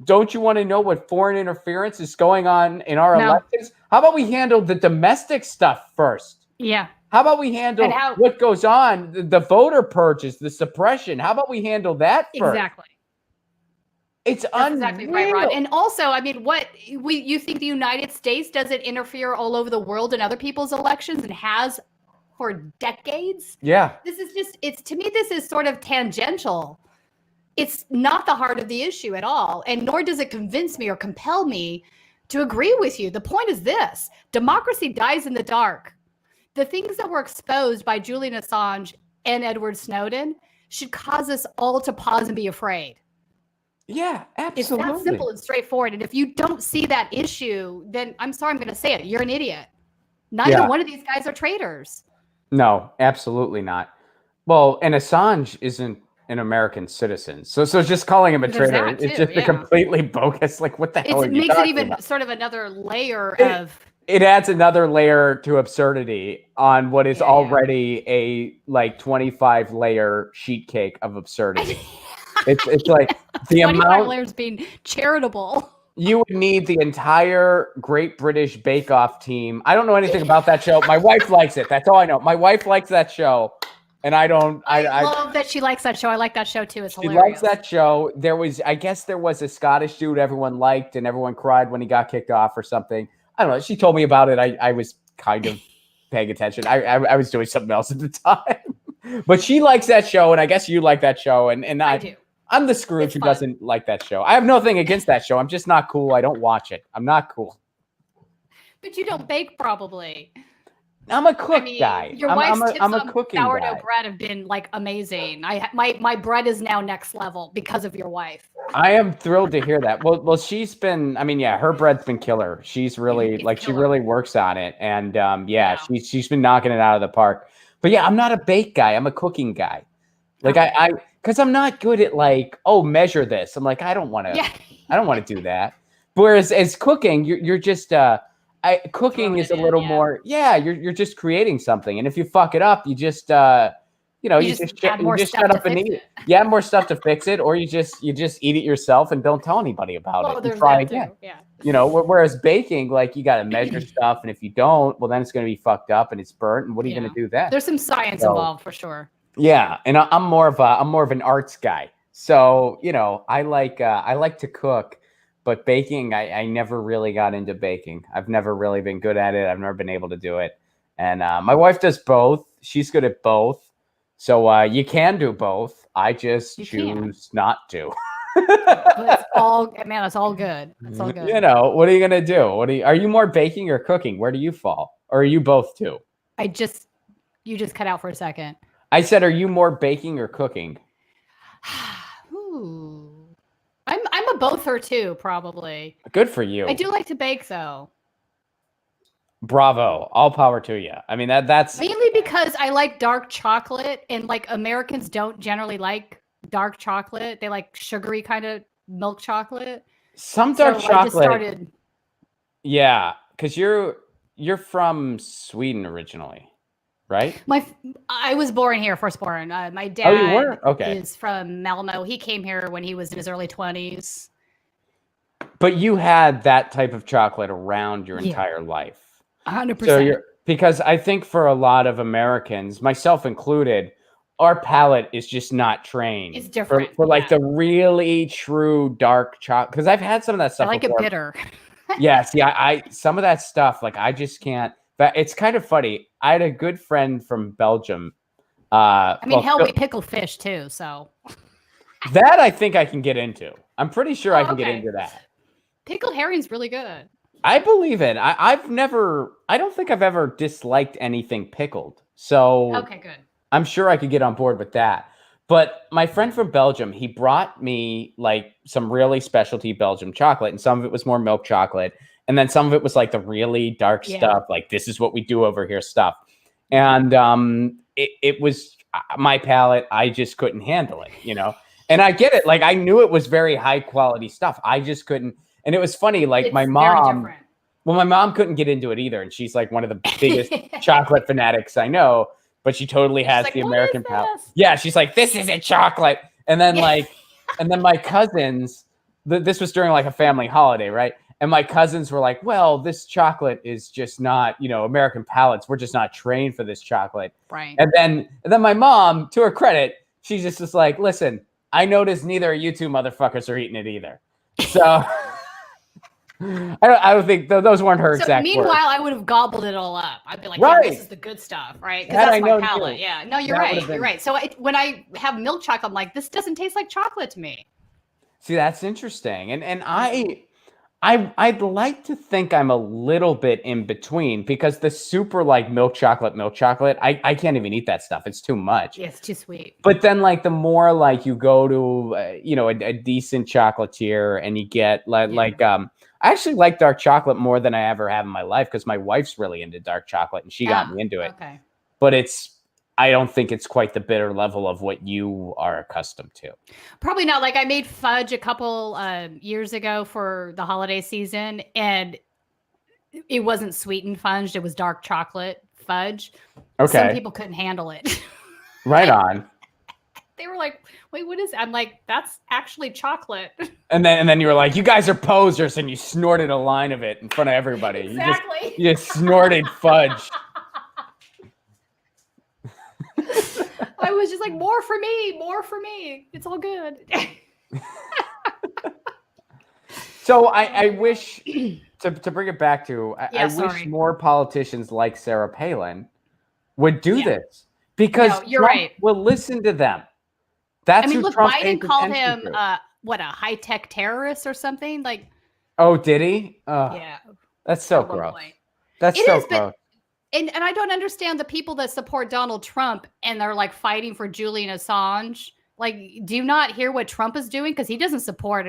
don't you want to know what foreign interference is going on in our No. elections? How about we handle the domestic stuff first? Yeah. How about we handle what goes on, the voter purges, the suppression? How about we handle that first?" Exactly. It's That's unreal. exactly right, Ron. And also, I mean, you think the United States doesn't interfere all over the world in other people's elections and has for decades? Yeah. This is just, to me, this is sort of tangential. It's not the heart of the issue at all. And nor does it convince me or compel me to agree with you. The point is this: democracy dies in the dark. The things that were exposed by Julian Assange and Edward Snowden should cause us all to pause and be afraid. Yeah, absolutely. It's that simple and straightforward. And if you don't see that issue, then I'm sorry, I'm going to say it. You're an idiot. Neither one of these guys are traitors. No, absolutely not. Well, and Assange isn't an American citizen. So just calling him a traitor is just a completely bogus. Like, what the hell are you talking about? It makes it even sort of another layer of... It adds another layer to absurdity on what is already a like 25 layer sheet cake of absurdity. It's like the 25 layers being charitable. You would need the entire Great British Bake Off team. I don't know anything about that show. My wife likes it. That's all I know. My wife likes that show. And I don't. I love that she likes that show. I like that show too. It's hilarious. She likes that show. I guess there was a Scottish dude everyone liked, and everyone cried when he got kicked off or something. I don't know. She told me about it. I was kind of paying attention. I was doing something else at the time. But she likes that show, and I guess you like that show. And I do. I'm the Scrooge who doesn't like that show. I have nothing against that show. I'm just not cool. I don't watch it. I'm not cool. But you don't bake, probably. I'm a cook guy. Your wife's tips I'm a on cooking sourdough guy. bread have been like amazing. My bread is now next level because of your wife. I am thrilled to hear that. Well, she's been. I mean, yeah, her bread's been killer. She's really she really works on it, and she's been knocking it out of the park. But yeah, I'm not a bake guy. I'm a cooking guy. Like because I'm not good at like, measure this. I'm like, I don't want to. Yeah. I don't want to do that. Whereas as cooking, you're just cooking is a little more. Yeah, you're just creating something, and if you fuck it up, you just you just shut up and eat it. You have more stuff to fix it, or you just eat it yourself and don't tell anybody about it. And try again. Yeah. Whereas baking, like you got to measure stuff, and if you don't, well, then it's going to be fucked up and it's burnt. And what are you going to do then? There's some science involved for sure. Yeah, and I'm more of an arts guy. So I like to cook, but baking, I never really got into baking. I've never really been good at it. I've never been able to do it. And my wife does both. She's good at both. So you can do both. I just choose not to. It's all good. It's all good. What are you gonna do? Are you more baking or cooking? Where do you fall? Or are you both too? You just cut out for a second. I said, are you more baking or cooking? I'm a bother too, probably. Good for you. I do like to bake though. Bravo. All power to you. I mean, that's mainly because I like dark chocolate, and like Americans don't generally like dark chocolate. They like sugary kind of milk chocolate. Some dark chocolate. Yeah, because you're from Sweden originally, right? I was born here, firstborn. My dad is from Malmo. He came here when he was in his early 20s. But you had that type of chocolate around your entire life. 100%. So because I think for a lot of Americans, myself included, our palate is just not trained. It's different for like the really true dark chocolate. Because I've had some of that stuff. I like before. It bitter. Yes, I some of that stuff, like I just can't. But it's kind of funny. I had a good friend from Belgium. We pickle fish too. So that I think I can get into. I'm pretty sure I can get into that. Pickled herring's really good. I believe it. I don't think I've ever disliked anything pickled. So okay, good. I'm sure I could get on board with that. But my friend from Belgium, he brought me like some really specialty Belgium chocolate, and some of it was more milk chocolate, and then some of it was like the really dark stuff, like this is what we do over here stuff. And it was my palate. I just couldn't handle it, you know. And I get it. Like I knew it was very high quality stuff. I just couldn't. And it was funny. Like It's my very mom. different. Well, my mom couldn't get into it either, and she's like one of the biggest chocolate fanatics I know. But she totally has like, the "What American is palate. this?" Yeah, she's like, this isn't chocolate. And then and then my cousins, this was during like a family holiday, right? And my cousins were like, well, this chocolate is just not, you know, American palates. We're just not trained for this chocolate. Right. And then my mom, to her credit, she's just like, listen, I noticed neither of you two motherfuckers are eating it either. So I don't think those weren't her exact meanwhile, words. I would have gobbled it all up. I'd be like, Right. "Yeah, this is the good stuff, right?" Because Had that's I my known palate. you, Yeah. No, you're that right. would've been- You're right. So when I have milk chocolate, I'm like, this doesn't taste like chocolate to me. See, that's interesting. And I'd like to think I'm a little bit in between, because the super like milk chocolate, I can't even eat that stuff. It's too much. Yeah, it's too sweet. But then like the more like you go to, you know, a decent chocolatier and you get I actually like dark chocolate more than I ever have in my life, because my wife's really into dark chocolate and she got me into it. Okay. But I don't think it's quite the bitter level of what you are accustomed to. Probably not. Like I made fudge a couple years ago for the holiday season, and it wasn't sweetened fudge. It was dark chocolate fudge. Okay. Some people couldn't handle it. Right on. They were like, wait, what is it? I'm like, that's actually chocolate. And then you were like, you guys are posers, and you snorted a line of it in front of everybody. Exactly. You just snorted fudge. I was just like, more for me. It's all good. So I wish to bring it back to, I wish sorry. more politicians like Sarah Palin would do this, because No, you're Trump right. will listen to them. That's I mean, who look, Trump Biden pays called attention him, to. a high-tech terrorist or something. Like, Oh, did he? yeah. That's so at one gross. point. That's It so is, but- gross. And I don't understand the people that support Donald Trump and they're like fighting for Julian Assange. Like, do you not hear what Trump is doing? Because he doesn't support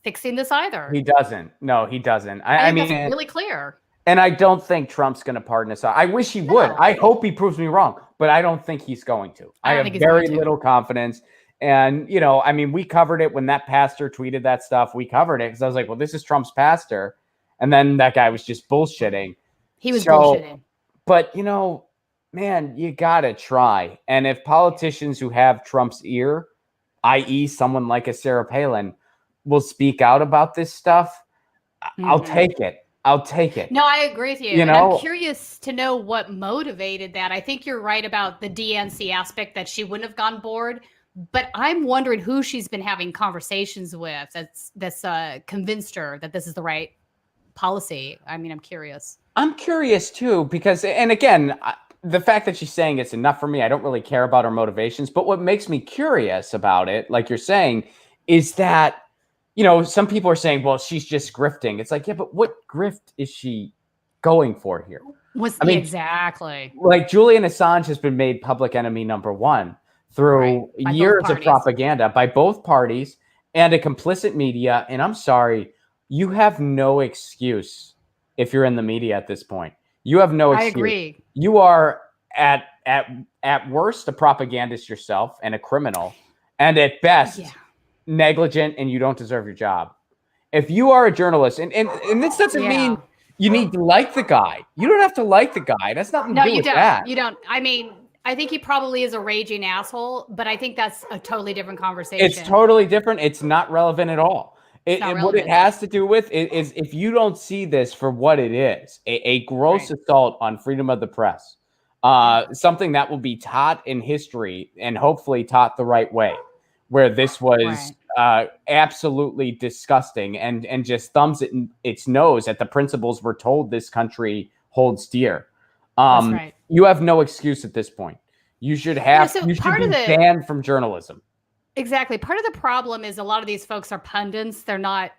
fixing this either. He doesn't. No, he doesn't. I mean, think that's really clear. and I don't think Trump's going to pardon us. I wish he would. No. I hope he proves me wrong, but I don't think he's going to. I don't have think he's very going to. little confidence. And, you know, I mean, we covered it when that pastor tweeted that stuff. We covered it because I was like, well, this is Trump's pastor. And then that guy was just bullshitting. He was So- bullshitting. But, you know, man, you got to try. And if politicians who have Trump's ear, i.e. someone like a Sarah Palin, will speak out about this stuff, I'll take it. I'll take it. No, I agree with you. You And know- I'm curious to know what motivated that. I think you're right about the DNC aspect, that she wouldn't have gone board. But I'm wondering who she's been having conversations with that's convinced her that this is the right policy. I mean, I'm curious. I'm curious too, because, and again, the fact that she's saying it's enough for me, I don't really care about her motivations. But what makes me curious about it, like you're saying, is that, you know, some people are saying, well, she's just grifting. It's like, yeah, but what grift is she going for here? I mean, mean, exactly. Like Julian Assange has been made public enemy number one through Right. By both years of parties. propaganda by both parties and a complicit media. And I'm sorry, you have no excuse if you're in the media at this point. You have no I excuse. agree. You are at worst a propagandist yourself and a criminal, and at best Yeah. negligent, and you don't deserve your job. If you are a journalist, and this doesn't mean you need to like the guy. You don't have to like the guy. That's nothing to No, do you with don't. that. You don't. I mean, I think he probably is a raging asshole, but I think that's a totally different conversation. It's totally different. It's not relevant at all. not What it relevant. has to do with is if you don't see this for what it is, a gross assault on freedom of the press, something that will be taught in history and hopefully taught the right way, where this was absolutely disgusting and just thumbs it in its nose at the principles we're told this country holds dear. That's right. You have no excuse at this point. You should have so you should part be of the- banned from journalism. Exactly. Part of the problem is a lot of these folks are pundits. They're not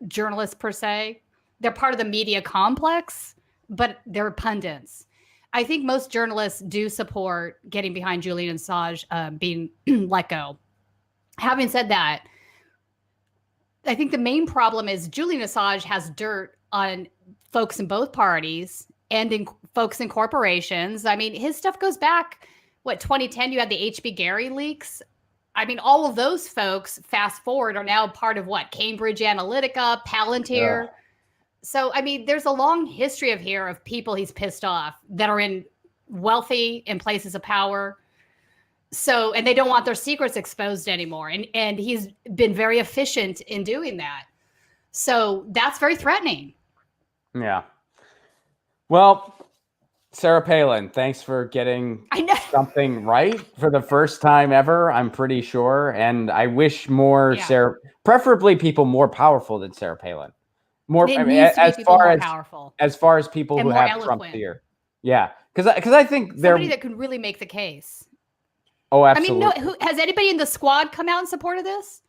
journalists per se. They're part of the media complex, but they're pundits. I think most journalists do support getting behind Julian Assange being let go. Having said that, I think the main problem is Julian Assange has dirt on folks in both parties and in folks in corporations. I mean, his stuff goes back, 2010, you had the HB Gary leaks. I mean, all of those folks, fast forward, are now part of Cambridge Analytica, Palantir. Yeah. So, I mean, there's a long history of people he's pissed off that are wealthy in places of power. So, and they don't want their secrets exposed anymore. And he's been very efficient in doing that. So that's very threatening. Yeah. Well, Sarah Palin, thanks for getting something right for the first time ever, I'm pretty sure. And I wish more preferably people more powerful than Sarah Palin. More, I mean, as far as people who have Trump's ear. Yeah. Because I think somebody that could really make the case. Oh, absolutely. I mean, has anybody in the squad come out in support of this?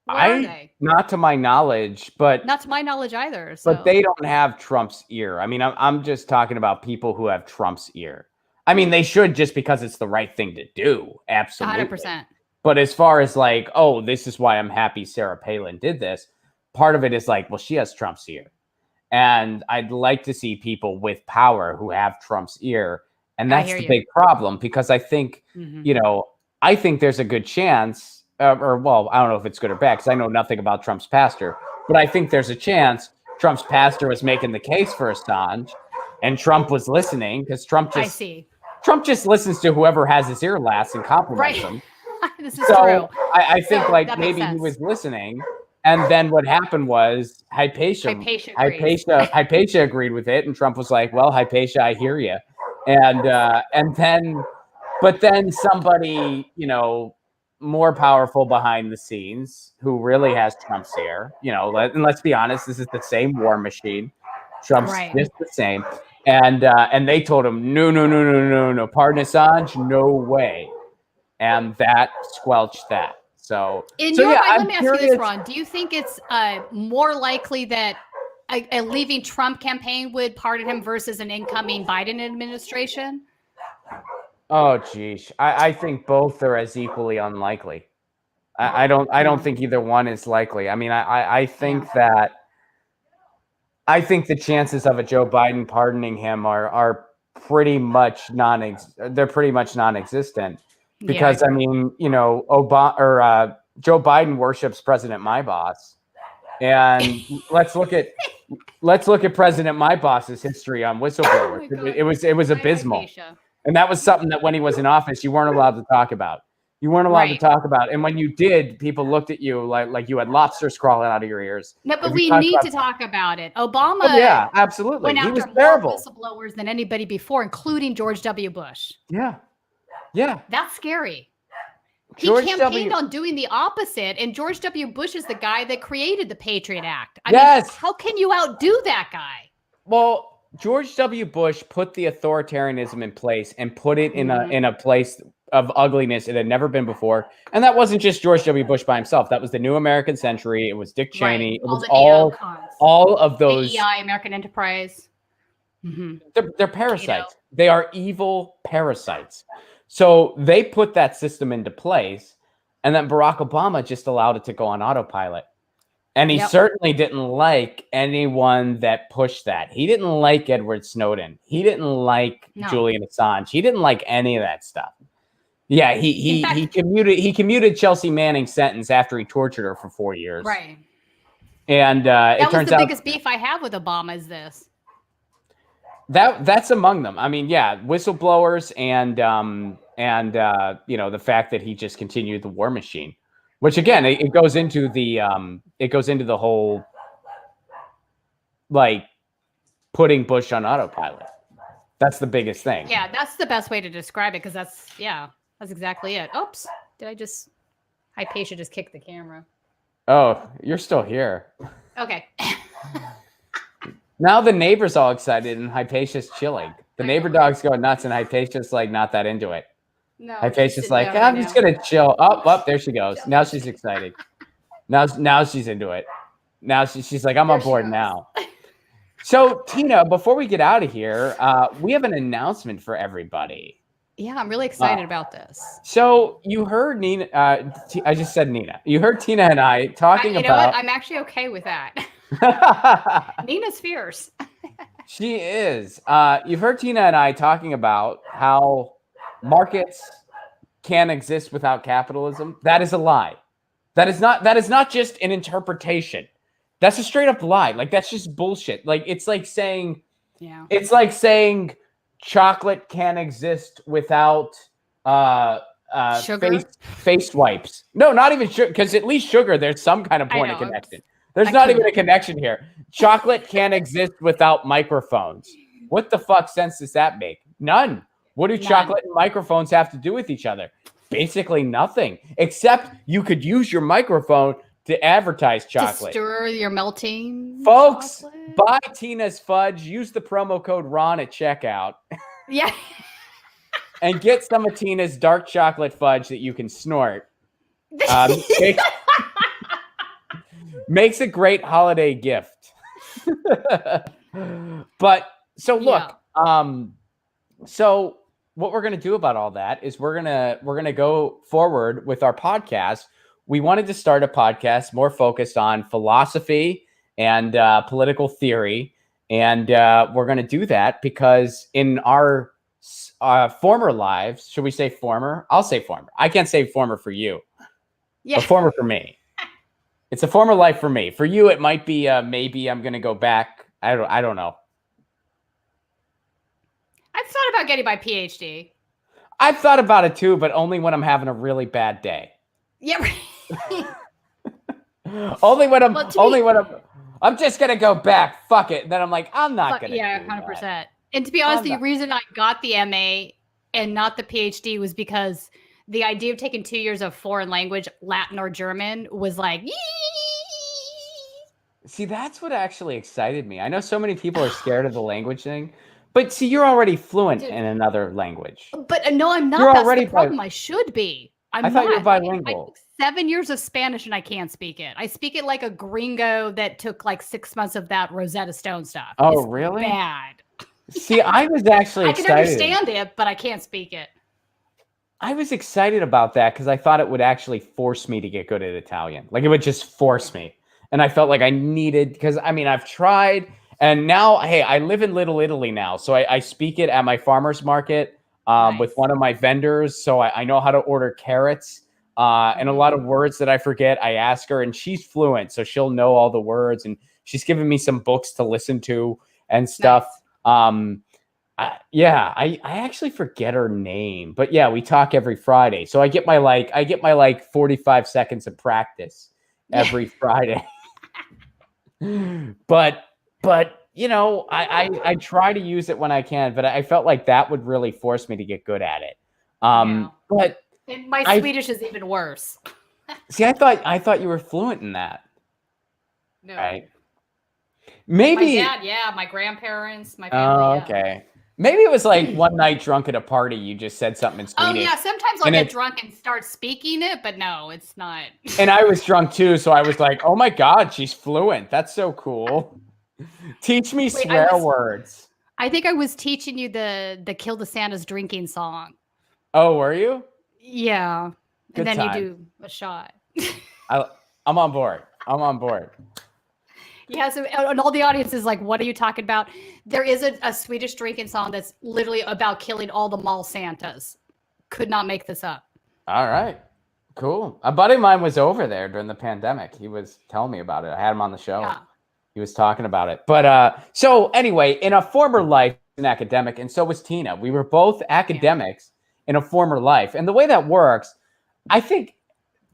Where are they? Not to my knowledge, but not to my knowledge either. So. But they don't have Trump's ear. I mean, I'm just talking about people who have Trump's ear. I mean, they should just because it's the right thing to do. Absolutely. 100%. But as far as this is why I'm happy Sarah Palin did this, part of it is well, she has Trump's ear. And I'd like to see people with power who have Trump's ear. And that's the big problem, because I think, I think there's a good chance, I don't know if it's good or bad, because I know nothing about Trump's pastor, but I think there's a chance Trump's pastor was making the case for Assange and Trump was listening, because Trump just listens to whoever has his ear last and compliments him. This is true. I think maybe he was listening. And then what happened was Hypatia agreed with it. And Trump was like, well, Hypatia, I hear you. And then somebody, more powerful behind the scenes who really has Trump's ear, and let's be honest, this is the same war machine. Trump's just the same. And they told him, no, pardon Assange, no way. And that squelched that. So, let me ask you this, Ron. Do you think it's more likely that a leaving Trump campaign would pardon him versus an incoming Biden administration? Oh, geez. I think both are as equally unlikely. I don't think either one is likely. I mean, I think that the chances of a Joe Biden pardoning him are pretty much non-existent. Because I mean, Joe Biden worships President My Boss, and let's look at President My Boss's history on whistleblowers. It was abysmal, and that was something that when he was in office, you weren't allowed to talk about. And when you did, people looked at you like you had lobsters crawling out of your ears. No, but we need to talk about it. Obama, absolutely, went after more whistleblowers than anybody before, including George W. Bush. Yeah. That's scary. He campaigned on doing the opposite, and George W. Bush is the guy that created the Patriot Act. I mean, how can you outdo that guy? Well, George W. Bush put the authoritarianism in place and put it in a place of ugliness it had never been before. And that wasn't just George W. Bush by himself. That was the New American Century. It was Dick Cheney. It was all of those. AEI, American Enterprise. Mm-hmm. They're parasites. They are evil parasites. So they put that system into place, and then Barack Obama just allowed it to go on autopilot. And he certainly didn't like anyone that pushed that. He didn't like Edward Snowden. He didn't like Julian Assange. He didn't like any of that stuff. Yeah, he commuted Chelsea Manning's sentence after he tortured her for 4 years. Right. And it turns out the biggest beef I have with Obama is this. That's among them. I mean, whistleblowers and the fact that he just continued the war machine, which again, it goes into the whole putting Bush on autopilot. That's the biggest thing. Yeah, that's the best way to describe it, because that's exactly it. Oops, Hypatia just kicked the camera. Oh, you're still here. Okay. Now the neighbor's all excited and Hypatia's chilling. The neighbor dog's going nuts and Hypatia's not that into it. No, Hypatia's I'm just gonna chill. Oh, there she goes. Now she's excited. Now she's into it. Now she's like, I'm on board now. So, Tina, before we get out of here, we have an announcement for everybody. Yeah, I'm really excited about this. So you heard Nina. I just said Nina. You heard Tina and I talking You know about. what? I'm actually okay with that. Nina's fierce. She is. You've heard Tina and I talking about how markets can't exist without capitalism. That is a lie. That is not just an interpretation. That's a straight up lie. Like, that's just bullshit. Like, it's like saying chocolate can't exist without Sugar? face wipes. No, not even sugar, because at least sugar, there's some kind of point of connection. There's not even a connection here. Chocolate can't exist without microphones. What the fuck sense does that make? None. What do chocolate and microphones have to do with each other? Basically nothing, except you could use your microphone to advertise chocolate. To stir your melting Folks, chocolate. buy Tina's Fudge. Use the promo code Ron at checkout. Yeah. And get some of Tina's dark chocolate fudge that you can snort. Makes a great holiday gift. But so look, so what we're gonna do about all that is we're gonna go forward with our podcast. We wanted to start a podcast more focused on philosophy and political theory, and we're gonna do that because in our former lives, should we say former? I'll say former. I can't say former for you. Yeah. But former for me. It's a former life for me. For you, it might be maybe I'm gonna go back. I don't know. I've thought about getting my PhD. I've thought about it too, but only when I'm having a really bad day. Yeah. only when I'm just gonna go back. Fuck it. And then I'm like, I'm not gonna. Yeah, 100%. And to be honest, the reason I got the MA and not the PhD was because the idea of taking 2 years of foreign language, Latin or German, was like, yee! See, that's what actually excited me. I know so many people are scared of the language thing, but see, you're already fluent in another language. But no, I'm not. That's the problem. I should be. I thought you were bilingual. 7 years of Spanish and I can't speak it. I speak it like a gringo that took like 6 months of that Rosetta Stone stuff. Oh, it's really? Bad. See, I was actually excited. I can understand it, but I can't speak it. I was excited about that because I thought it would actually force me to get good at Italian. Like, it would just force me. And I felt like I needed, because I mean, I've tried, and now, hey, I live in Little Italy now. So I speak it at my farmer's market with one of my vendors. So I know how to order carrots and a lot of words that I forget. I ask her, and she's fluent. So she'll know all the words, and she's given me some books to listen to and stuff. Nice. I actually forget her name, but yeah, we talk every Friday. So I get my 45 seconds of practice every Friday. But you know, I try to use it when I can, but I felt like that would really force me to get good at it. But and my Swedish is even worse. See, I thought you were fluent in that. No. Right. Maybe my dad, my grandparents, my family. Okay. Maybe it was like one night drunk at a party, you just said something in Swedish. Oh yeah, sometimes I'll get drunk and start speaking it, but no, it's not. And I was drunk too, so I was like, "Oh my god, she's fluent. That's so cool." Teach me swear words. I think I was teaching you the Kill the Santa's drinking song. Oh, were you? Yeah. Good and then time. You do a shot. I'm on board. Yeah, so and all the audience is like, what are you talking about? There is a Swedish drinking song that's literally about killing all the mall Santas. Could not make this up. All right. Cool. A buddy of mine was over there during the pandemic. He was telling me about it. I had him on the show. Yeah. He was talking about it. But so anyway, in a former life, an academic, and so was Tina. We were both academics in a former life. And the way that works, I think,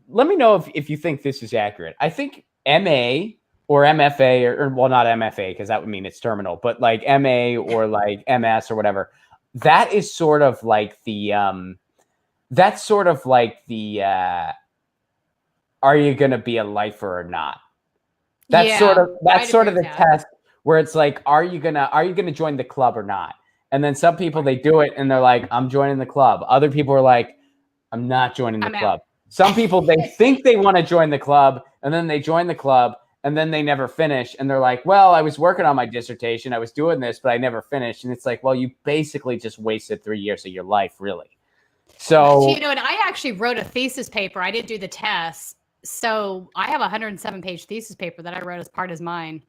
let me know if you think this is accurate. I think MA or MFA, or well, not MFA, because that would mean it's terminal, but like MA or like MS or whatever, that is sort of like the, are you going to be a lifer or not? That's sort of the test where it's like, are you going to join the club or not? And then some people, they do it and they're like, I'm joining the club. Other people are like, I'm not joining the club. Some people, they think they want to join the club and then they join the club and then they never finish. And they're like, well, I was working on my dissertation. I was doing this, but I never finished. And it's like, well, you basically just wasted 3 years of your life, really. So, You know, and I actually wrote a thesis paper. I didn't do the test. So I have a 107-page thesis paper that I wrote as part of mine.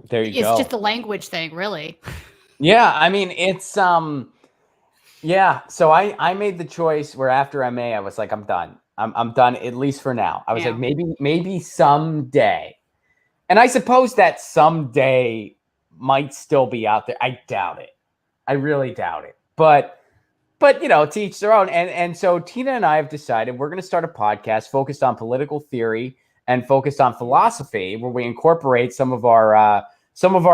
there you go. It's just a language thing, really. Yeah, I mean, it's yeah. So I made the choice where after MA, I was like, I'm done. I'm done, at least for now. I was like, maybe someday. And I suppose that someday might still be out there. I doubt it. I really doubt it. But you know, to each their own. And so Tina and I have decided we're going to start a podcast focused on political theory and focused on philosophy, where we incorporate some of our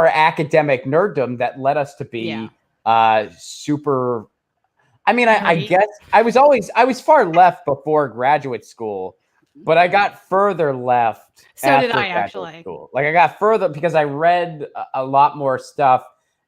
academic nerddom that led us to be super. I mean, I guess I was far left before graduate school, but I got further left. So did I, actually. School. Like I got further because I read a lot more stuff.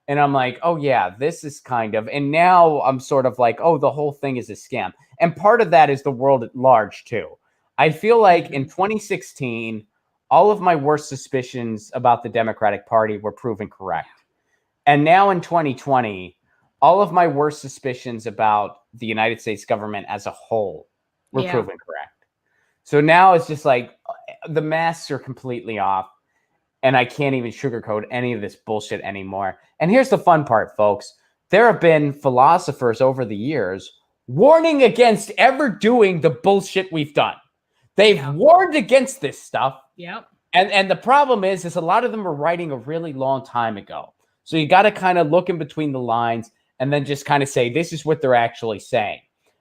And I'm like, oh, yeah, this is kind of. And now I'm sort of like, oh, the whole thing is a scam. And part of that is the world at large, too. I feel like in 2016, all of my worst suspicions about the Democratic Party were proven correct. And now in 2020, all of my worst suspicions about the United States government as a whole were proven correct. So now it's just like the masks are completely off. And I can't even sugarcoat any of this bullshit anymore. And here's the fun part, folks. There have been philosophers over the years warning against ever doing the bullshit we've done. They've warned against this stuff. Yep. And the problem is a lot of them are writing a really long time ago. So you got to kind of look in between the lines and then just kind of say, this is what they're actually saying.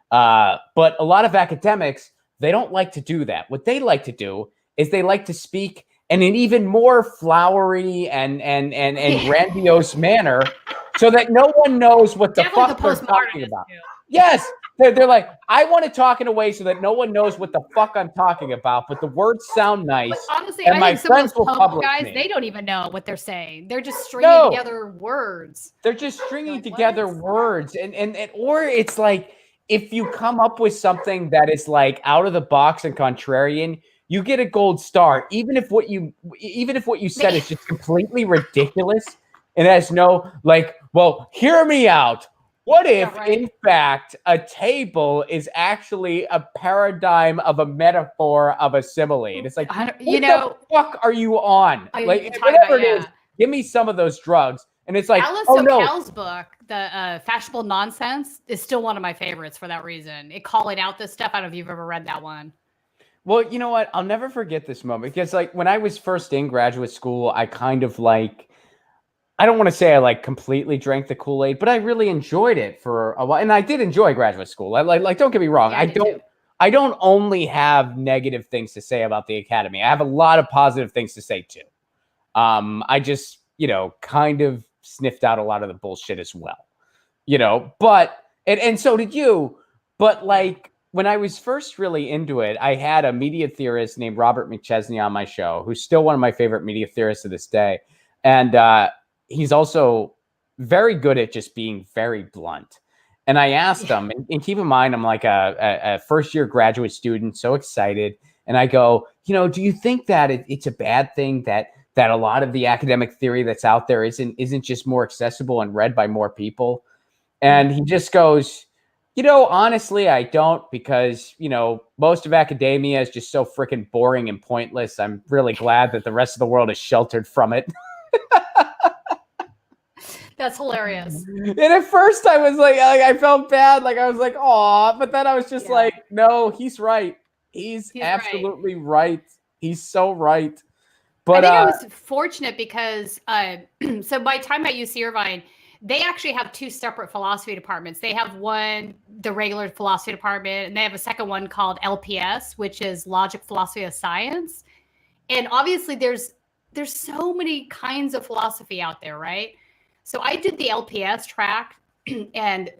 But a lot of academics, they don't like to do that. What they like to do is they like to speak in an even more flowery and grandiose manner, so that no one knows what the fuck they're talking about. Yes, they're like, I want to talk in a way so that no one knows what the fuck I'm talking about, but the words sound nice. But honestly, and I think some of those pub guys, they don't even know what they're saying. They're just stringing together words. They're just stringing together words, and or it's like if you come up with something that is like out of the box and contrarian, you get a gold star, even if what you said is just completely ridiculous and has no like. Well, hear me out. What if, in fact, a table is actually a paradigm of a metaphor of a simile? And it's like, what the fuck are you on? Like, whatever it is, give me some of those drugs. And it's like, Alice O'Kell's book, the Fashionable Nonsense, is still one of my favorites for that reason. It calling out this stuff. I don't know if you've ever read that one. Well, you know what? I'll never forget this moment because, like, when I was first in graduate school, I kind of like, I don't want to say I like completely drank the Kool-Aid, but I really enjoyed it for a while, and I did enjoy graduate school. Like, don't get me wrong, I don't only have negative things to say about the academy. I have a lot of positive things to say too. I just, kind of sniffed out a lot of the bullshit as well, But and so did you. But like, when I was first really into it, I had a media theorist named Robert McChesney on my show, who's still one of my favorite media theorists to this day. And he's also very good at just being very blunt. And I asked him, and keep in mind, I'm like a first-year graduate student, so excited. And I go, do you think that it's a bad thing that a lot of the academic theory that's out there isn't just more accessible and read by more people? And he just goes, honestly, I don't, because, most of academia is just so freaking boring and pointless. I'm really glad that the rest of the world is sheltered from it. That's hilarious. And at first I was like I felt bad. Like, I was like, aw, but then I was just like, no, he's right. He's absolutely right. He's so right. But I think I was fortunate because, so by the time at UC Irvine, they actually have two separate philosophy departments. They have one, the regular philosophy department, and they have a second one called LPS, which is Logic, Philosophy of Science. And obviously there's so many kinds of philosophy out there, right? So I did the LPS track, and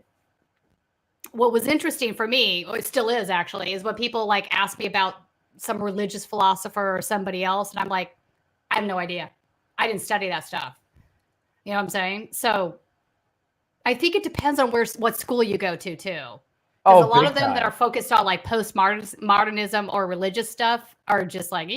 what was interesting for me, or it still is actually, is when people like ask me about some religious philosopher or somebody else, and I'm like, I have no idea. I didn't study that stuff. You know what I'm saying? So I think it depends on what school you go to too. Because Oh, a lot big of them that time. are focused on like postmodernism or religious stuff are just like,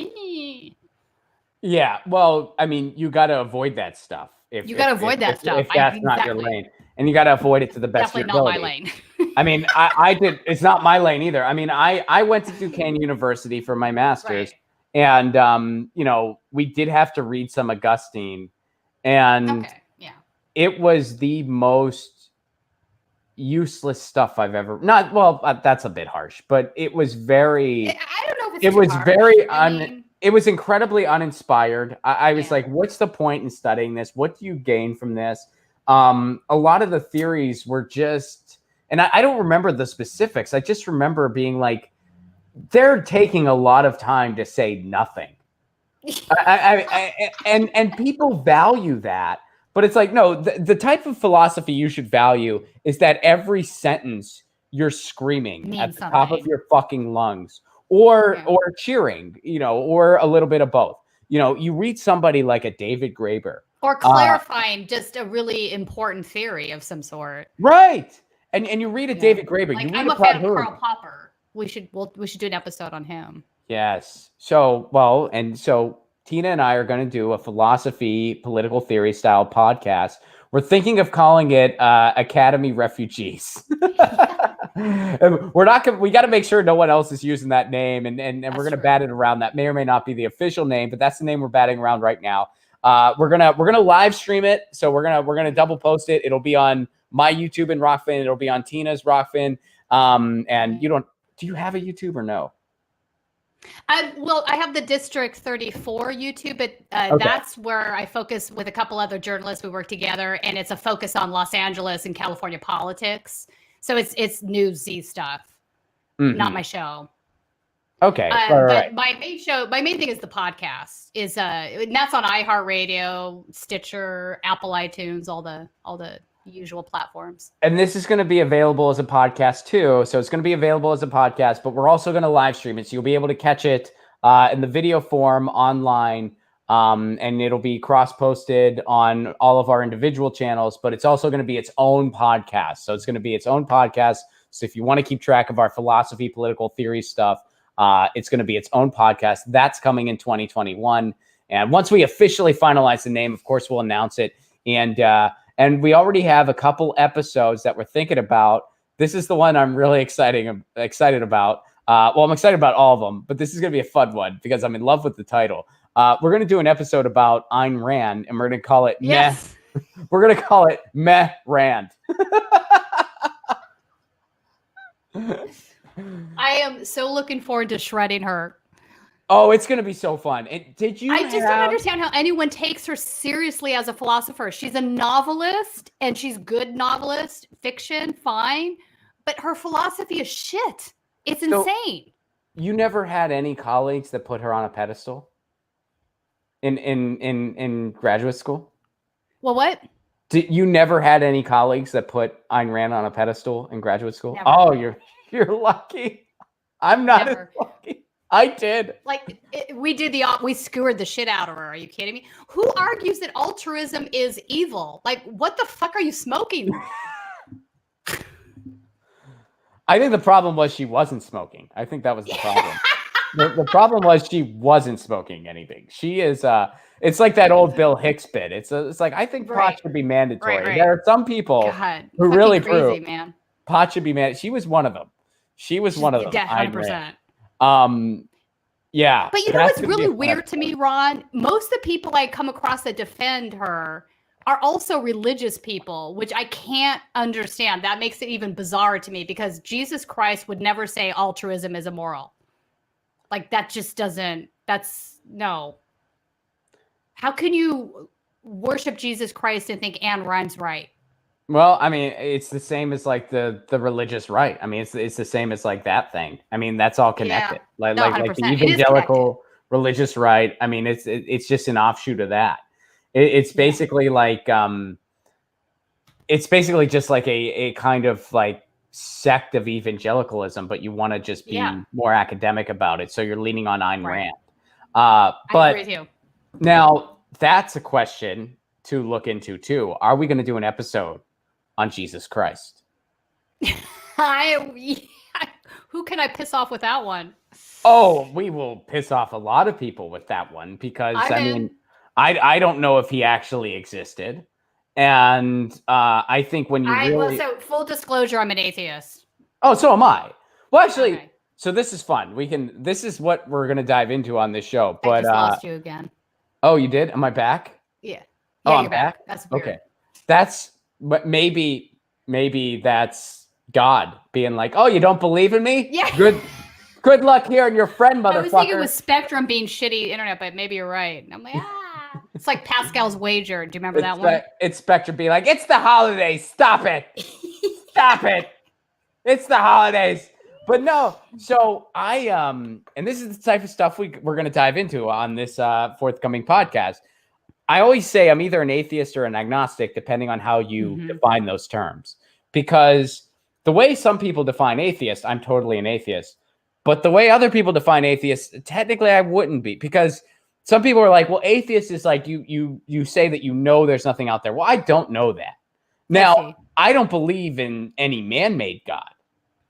Yeah, well, I mean, you got to avoid that stuff you got to avoid that stuff. if that's not your Exactly. lane, and you got to avoid it to the best of your Definitely not my ability. lane. I mean, I did. It's not my lane either. I mean, I went to Duquesne University for my master's, Right. and you know, we did have to read some Augustine, and Okay. Yeah. it was the most useless stuff I've ever. Not well, that's a bit harsh, but it was very. I don't know if it's It too was harsh. very I mean, it was incredibly uninspired. I was Yeah. like, what's the point in studying this? What do you gain from this? A lot of the theories were just, and I don't remember the specifics. I just remember being like, they're taking a lot of time to say nothing. And people value that, but it's like, no, the type of philosophy you should value is that every sentence you're screaming Means at the top of something. your fucking lungs, or Yeah. or cheering, you know, or a little bit of both. You know, you read somebody like a David Graeber, Or clarifying just a really important theory of some sort. right? And you read a Yeah. David Graeber, Like, you read I'm a about fan of whom? Karl Popper. We should do an episode on him. Yes. So Tina and I are going to do a philosophy, political theory style podcast. We're thinking of calling it Academy Refugees. We're not gonna, we got to make sure no one else is using that name, and we're going to bat it around. That may or may not be the official name, but that's the name we're batting around right now. We're gonna live stream it, so we're gonna double post it. It'll be on my YouTube and Rockfin. It'll be on Tina's Rockfin. And do you have a YouTube or no? I have the District 34 YouTube, but that's where I focus with a couple other journalists. We work together, and it's a focus on Los Angeles and California politics. So it's newsy stuff, not my show. Okay, but my main thing is the podcast. And that's on iHeartRadio, Stitcher, Apple iTunes, all the usual platforms. And this is going to be available as a podcast too. So it's going to be available as a podcast, but we're also going to live stream it. So you'll be able to catch it in the video form online. And it'll be cross-posted on all of our individual channels, but it's also going to be its own podcast. So it's going to be its own podcast. So if you want to keep track of our philosophy, political theory stuff, it's going to be its own podcast. That's coming in 2021. And once we officially finalize the name, of course, we'll announce it. And we already have a couple episodes that we're thinking about. This is the one I'm really excited about. Well, I'm excited about all of them, but this is going to be a fun one because I'm in love with the title. We're going to do an episode about Ayn Rand, and we're going to call it Meh. We're going to call it Meh Rand. I am so looking forward to shredding her. Oh, it's going to be so fun. I just don't understand how anyone takes her seriously as a philosopher. She's a novelist, and she's good novelist, fiction, fine. But her philosophy is shit. It's insane. You never had any colleagues that put her on a pedestal in graduate school? Well, what? You never had any colleagues that put Ayn Rand on a pedestal in graduate school? Never. Oh, you're lucky. I'm not as lucky. I did. Like we skewered the shit out of her. Are you kidding me? Who argues that altruism is evil? Like, what the fuck are you smoking? I think the problem was she wasn't smoking. I think that was the problem. The problem was she wasn't smoking anything. She is it's like that old Bill Hicks bit. It's like, I think pot should be mandatory. Right. There are some people who really prove pot should be mandatory. She was one of them. She's one of them. 100%. Yeah. But you know what's really weird to me, Ron? Most of the people I come across that defend her are also religious people, which I can't understand. That makes it even bizarre to me because Jesus Christ would never say altruism is immoral. Like, that just doesn't, no. How can you worship Jesus Christ and think Anne Rhyme's right? Well, I mean, it's the same as like the religious right. I mean, it's the same as like that thing. I mean, that's all connected. Yeah. Like the evangelical religious right. I mean, it's just an offshoot of that. It's basically like it's basically just like a kind of like sect of evangelicalism, but you want to just be more academic about it. So you're leaning on Ayn Rand. I agree with you. Now that's a question to look into too. Are we going to do an episode on Jesus Christ? Who can I piss off with that one? Oh, we will piss off a lot of people with that one because I don't know if he actually existed, and I think when you really so full disclosure, I'm an atheist. Oh, so am I. Well, actually, Okay. so this is fun. This is what we're gonna dive into on this show. But I just lost you again. Oh, you did? Am I back? Yeah. Oh, Yeah, I'm you're back. That's weird. Okay. That's but maybe that's God being like, oh, you don't believe in me? Yeah. Good luck here and your friend, motherfucker. I was thinking it was Spectrum being shitty internet, but maybe you're right. I'm like, it's like Pascal's Wager. Do you remember that one? It's Spectrum being like, it's the holidays. Stop it. Stop it. It's the holidays. But no, so I and this is the type of stuff we're going to dive into on this forthcoming podcast. I always say I'm either an atheist or an agnostic, depending on how you define those terms. Because the way some people define atheist, I'm totally an atheist. But the way other people define atheist, technically I wouldn't be. Because some people are like, well, atheist is like you say that you know there's nothing out there. Well, I don't know that. Now, I don't believe in any man-made God.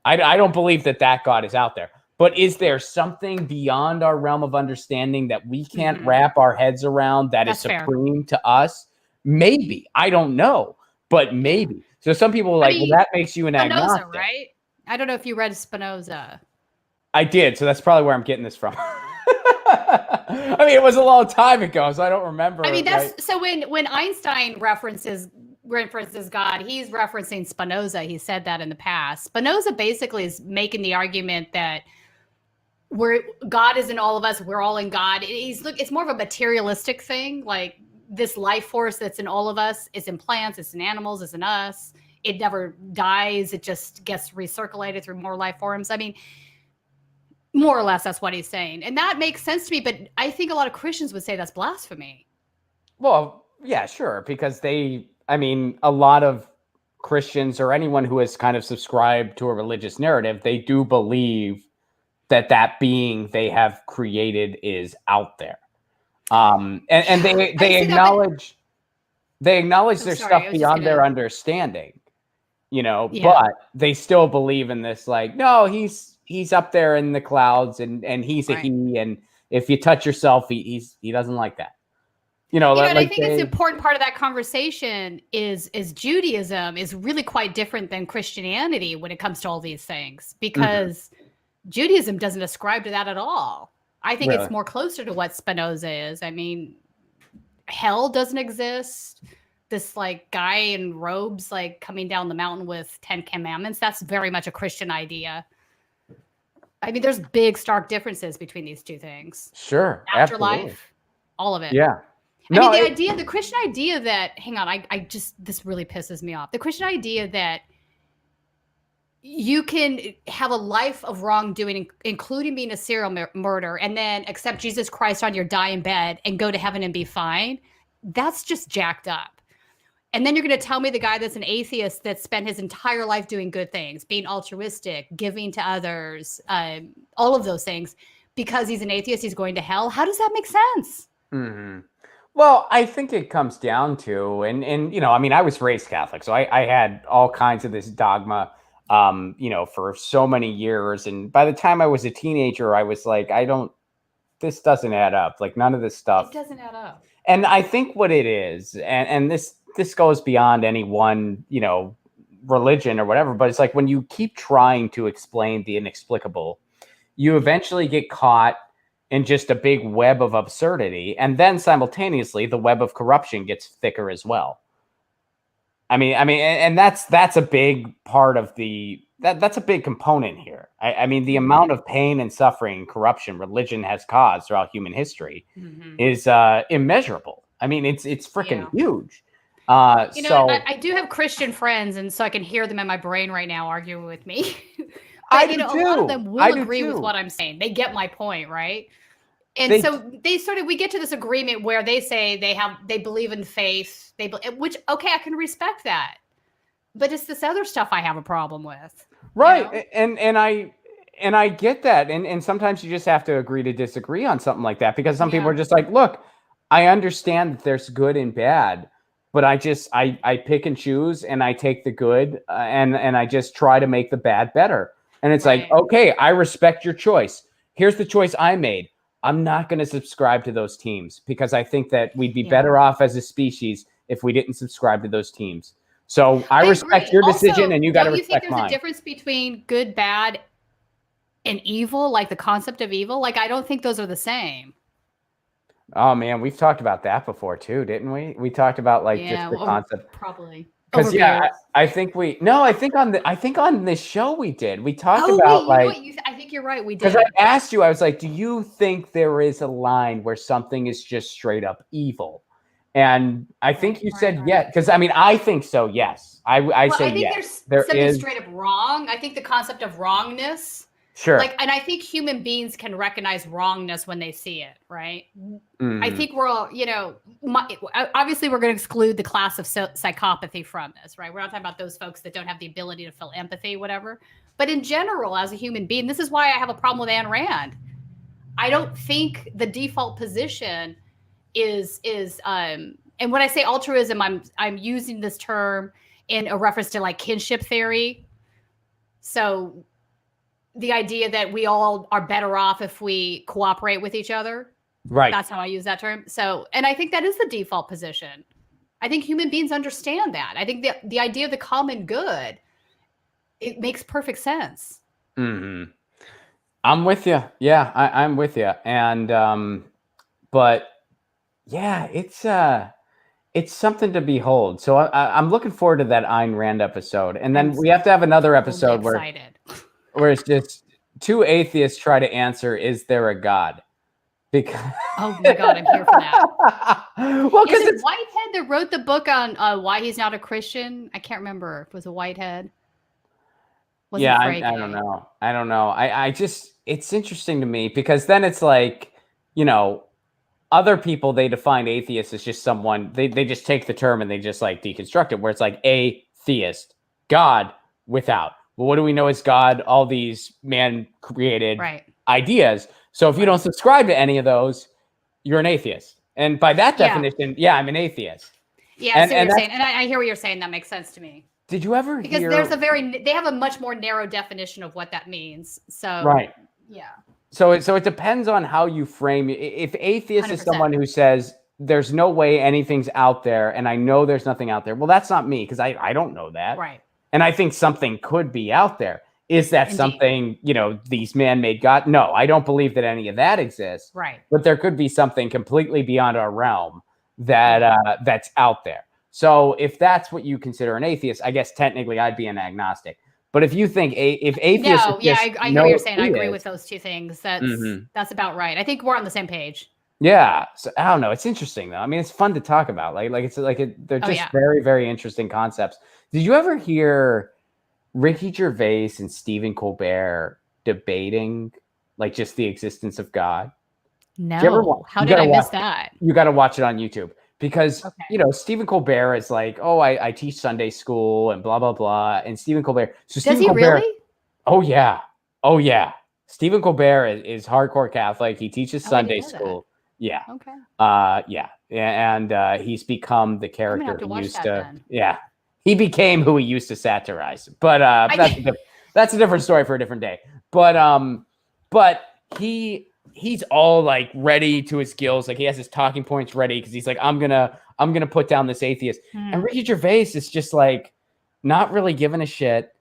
I don't believe that God is out there. But is there something beyond our realm of understanding that we can't wrap our heads around that is supreme to us? Maybe. I don't know. But maybe. So some people are like, well, that makes you an agnostic. Right? I don't know if you read Spinoza. I did. So that's probably where I'm getting this from. I mean, it was a long time ago, so I don't remember. I mean, so when Einstein references God, he's referencing Spinoza. He said that in the past. Spinoza basically is making the argument that God is in all of us. We're all in God. It's more of a materialistic thing. Like this life force that's in all of us is in plants, it's in animals, it's in us. It never dies. It just gets recirculated through more life forms. I mean, more or less, that's what he's saying. And that makes sense to me. But I think a lot of Christians would say that's blasphemy. Well, yeah, sure. Because a lot of Christians or anyone who has kind of subscribed to a religious narrative, they do believe that being they have created is out there. And they acknowledge there's stuff beyond their understanding, but they still believe in this, like, no, he's up there in the clouds and he's a he, and if you touch yourself, he doesn't like that. And I think it's an important part of that conversation is Judaism is really quite different than Christianity when it comes to all these things, because Judaism doesn't ascribe to that at all. I think it's more closer to what Spinoza is. I mean, hell doesn't exist. This like guy in robes like coming down the mountain with 10 commandments, that's very much a Christian idea. I mean, there's big stark differences between these two things. Sure. Afterlife, absolutely. all of it. Yeah. The Christian idea that, hang on, this really pisses me off. The Christian idea that you can have a life of wrongdoing, including being a serial murderer, and then accept Jesus Christ on your dying bed and go to heaven and be fine. That's just jacked up. And then you're going to tell me the guy that's an atheist that spent his entire life doing good things, being altruistic, giving to others, all of those things, because he's an atheist, he's going to hell. How does that make sense? Mm-hmm. Well, I think it comes down to, and I was raised Catholic, so I had all kinds of this dogma, for so many years. And by the time I was a teenager, I was like, this doesn't add up. Like none of this stuff. It doesn't add up. And I think what it is, and this goes beyond any one, religion or whatever, but it's like when you keep trying to explain the inexplicable, you eventually get caught in just a big web of absurdity. And then simultaneously, the web of corruption gets thicker as well. I mean, and that's a big part of that's a big component here. I mean, the amount of pain and suffering and corruption religion has caused throughout human history is immeasurable. I mean, it's freaking huge. I do have Christian friends, and so I can hear them in my brain right now arguing with me. But, a lot of them will agree with what I'm saying. They get my point, right? And we get to this agreement where they say they believe in faith, which, okay, I can respect that. But it's this other stuff I have a problem with. Right. And I get that. And sometimes you just have to agree to disagree on something like that, because some people are just like, look, I understand that there's good and bad, but I pick and choose, and I take the good, and I just try to make the bad better. And it's like, okay, I respect your choice. Here's the choice I made. I'm not going to subscribe to those teams because I think that we'd be better off as a species if we didn't subscribe to those teams. So I respect your decision, and you got to respect mine. Don't you think there's a difference between good, bad, and evil? Like the concept of evil? Like, I don't think those are the same. Oh man, we've talked about that before too, didn't we? We talked about like just the concept. Probably. Because I think on this show we did. We talked about I think you're right. We did. Because I asked you, I was like, do you think there is a line where something is just straight up evil? And I think you said yes. Because I mean, I think so. Yes, I say yes. There's something straight up wrong. I think the concept of wrongness. Sure. And I think human beings can recognize wrongness when they see it, right? I think we're all, obviously we're going to exclude the class of psychopathy from this, right? We're not talking about those folks that don't have the ability to feel empathy, whatever. But in general, as a human being, this is why I have a problem with Ayn Rand. I don't think the default position is and when I say altruism, I'm using this term in a reference to like kinship theory. So the idea that we all are better off if we cooperate with each other. Right. That's how I use that term. So, and I think that is the default position. I think human beings understand that. I think the idea of the common good, it makes perfect sense. Mm-hmm. I'm with you. Yeah, I'm with you. And, but yeah, it's something to behold. So I'm looking forward to that Ayn Rand episode. And then we have to have another episode where it's just two atheists try to answer, is there a God? Because oh my God, I'm here for that. Well, because it's Whitehead that wrote the book on why he's not a Christian. I can't remember if it was a Whitehead. I don't know. I just, it's interesting to me because then it's like, other people, they define atheist as just someone, they just take the term and they just like deconstruct it, where it's like atheist, God without. Well, what do we know is God? All these man-created ideas. So if you don't subscribe to any of those, you're an atheist. And by that definition, I'm an atheist. Yeah, I see what you're saying. And I hear what you're saying. That makes sense to me. Did you ever hear? Because they have a much more narrow definition of what that means. So yeah. So it depends on how you frame it. If atheist 100%. Is someone who says there's no way anything's out there, and I know there's nothing out there. Well, that's not me because I don't know that. Right. And I think something could be out there. Is that something, these man-made God? No, I don't believe that any of that exists. Right. But there could be something completely beyond our realm that that's out there. So if that's what you consider an atheist, I guess technically I'd be an agnostic. But if you think if atheists, I know what you're saying. I agree with those two things. That's about right. I think we're on the same page. Yeah. So I don't know. It's interesting though. I mean, it's fun to talk about. They're just very, very interesting concepts. Did you ever hear Ricky Gervais and Stephen Colbert debating like just the existence of God? No. How did I miss that? You got to watch it on YouTube because, Stephen Colbert is like, oh, I teach Sunday school and blah, blah, blah. And Stephen Colbert. So Does he really? Oh, yeah. Oh, yeah. Stephen Colbert is hardcore Catholic. He teaches Sunday school. Yeah. Okay. Yeah. And he's become the character who used to. Yeah. He became who he used to satirize. But that's a different story for a different day. But he's all like ready to his gills. Like he has his talking points ready because he's like, I'm gonna put down this atheist. And Ricky Gervais is just like not really giving a shit.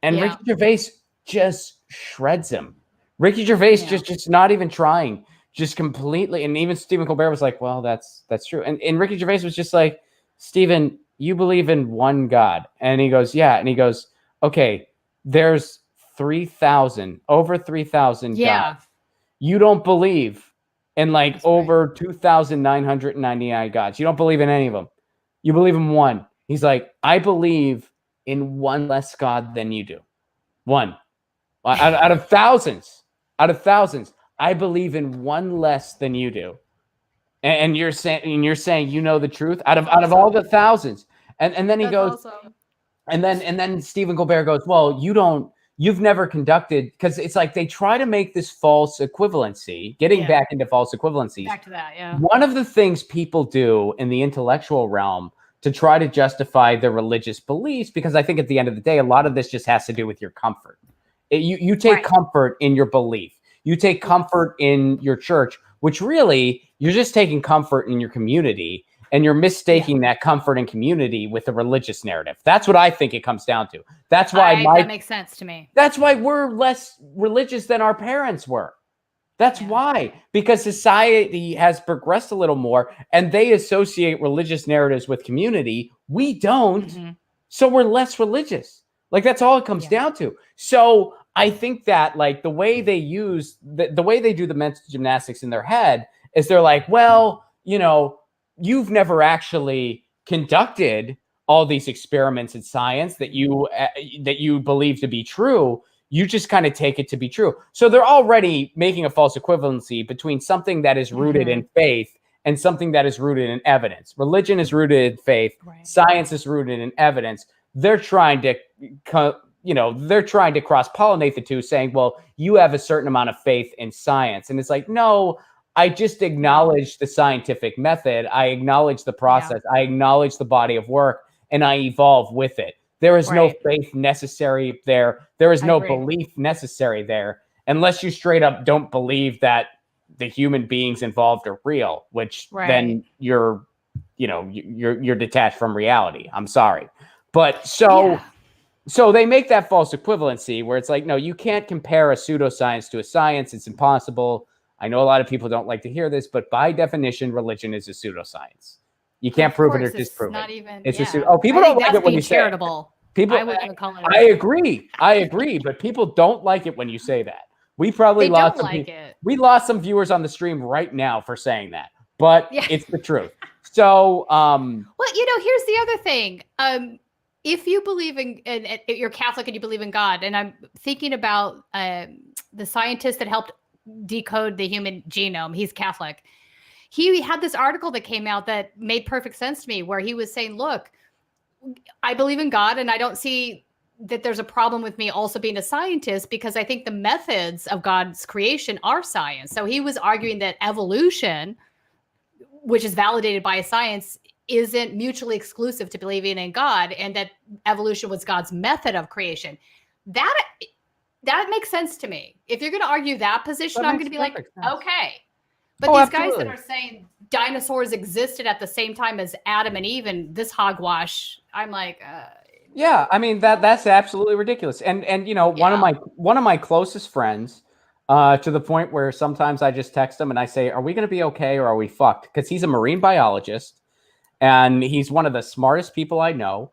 And Ricky Gervais just shreds him. Ricky Gervais just not even trying. Just completely, and even Stephen Colbert was like, well, that's true. And Ricky Gervais was just like, Stephen, you believe in one God. And he goes, yeah. And he goes, okay, there's over 3,000 gods. You don't believe in like over 2,999 gods. You don't believe in any of them. You believe in one. He's like, I believe in one less God than you do. One. Out of thousands. I believe in one less than you do. And you're saying the truth out of all the thousands. And then he goes, awesome. and then Stephen Colbert goes, well, you've never conducted, because it's like they try to make this false equivalency, back into false equivalencies. Back to that, yeah. One of the things people do in the intellectual realm to try to justify their religious beliefs, because I think at the end of the day, a lot of this just has to do with your comfort. You take comfort in your belief. You take comfort in your church, which really you're just taking comfort in your community, and you're mistaking that comfort and community with a religious narrative. That's what I think it comes down to. That's why that makes sense to me. That's why we're less religious than our parents were. That's why, because society has progressed a little more and they associate religious narratives with community. We don't. So we're less religious. Like, that's all it comes down to. So I think that, like, the way they use the way they do the mental gymnastics in their head is they're like, well, you know, you've never actually conducted all these experiments in science that you believe to be true. You just kind of take it to be true. So they're already making a false equivalency between something that is rooted in faith and something that is rooted in evidence. Religion is rooted in faith. Science is rooted in evidence. They're trying to, cross-pollinate the two, saying, well, you have a certain amount of faith in science. And it's like, no, I just acknowledge the scientific method. I acknowledge the process. I acknowledge the body of work, and I evolve with it. There is no faith necessary there. There is no belief necessary there, unless you straight up don't believe that the human beings involved are real, which then you're detached from reality. I'm sorry. But so they make that false equivalency where it's like, no, you can't compare a pseudoscience to a science. It's impossible. I know a lot of people don't like to hear this, but by definition, religion is a pseudoscience. You can't prove it or disprove it. It's just people don't like it when you say it. People, I agree, but people don't like it when you say that. We probably lost some we lost some viewers on the stream right now for saying that, but it's the truth. So, well, here's the other thing. If you believe in you're Catholic and you believe in God, and I'm thinking about the scientist that helped decode the human genome. He's Catholic. He had this article that came out that made perfect sense to me, where he was saying, look, I believe in God, and I don't see that there's a problem with me also being a scientist, because I think the methods of God's creation are science. So he was arguing that evolution, which is validated by science, isn't mutually exclusive to believing in God, and that evolution was God's method of creation. That makes sense to me. If you're going to argue that position, I'm going to be like, okay. But these guys that are saying dinosaurs existed at the same time as Adam and Eve and this hogwash, I'm like, yeah, I mean that's absolutely ridiculous. And one of my closest friends, to the point where sometimes I just text him and I say, are we going to be okay or are we fucked? Because he's a marine biologist and he's one of the smartest people I know.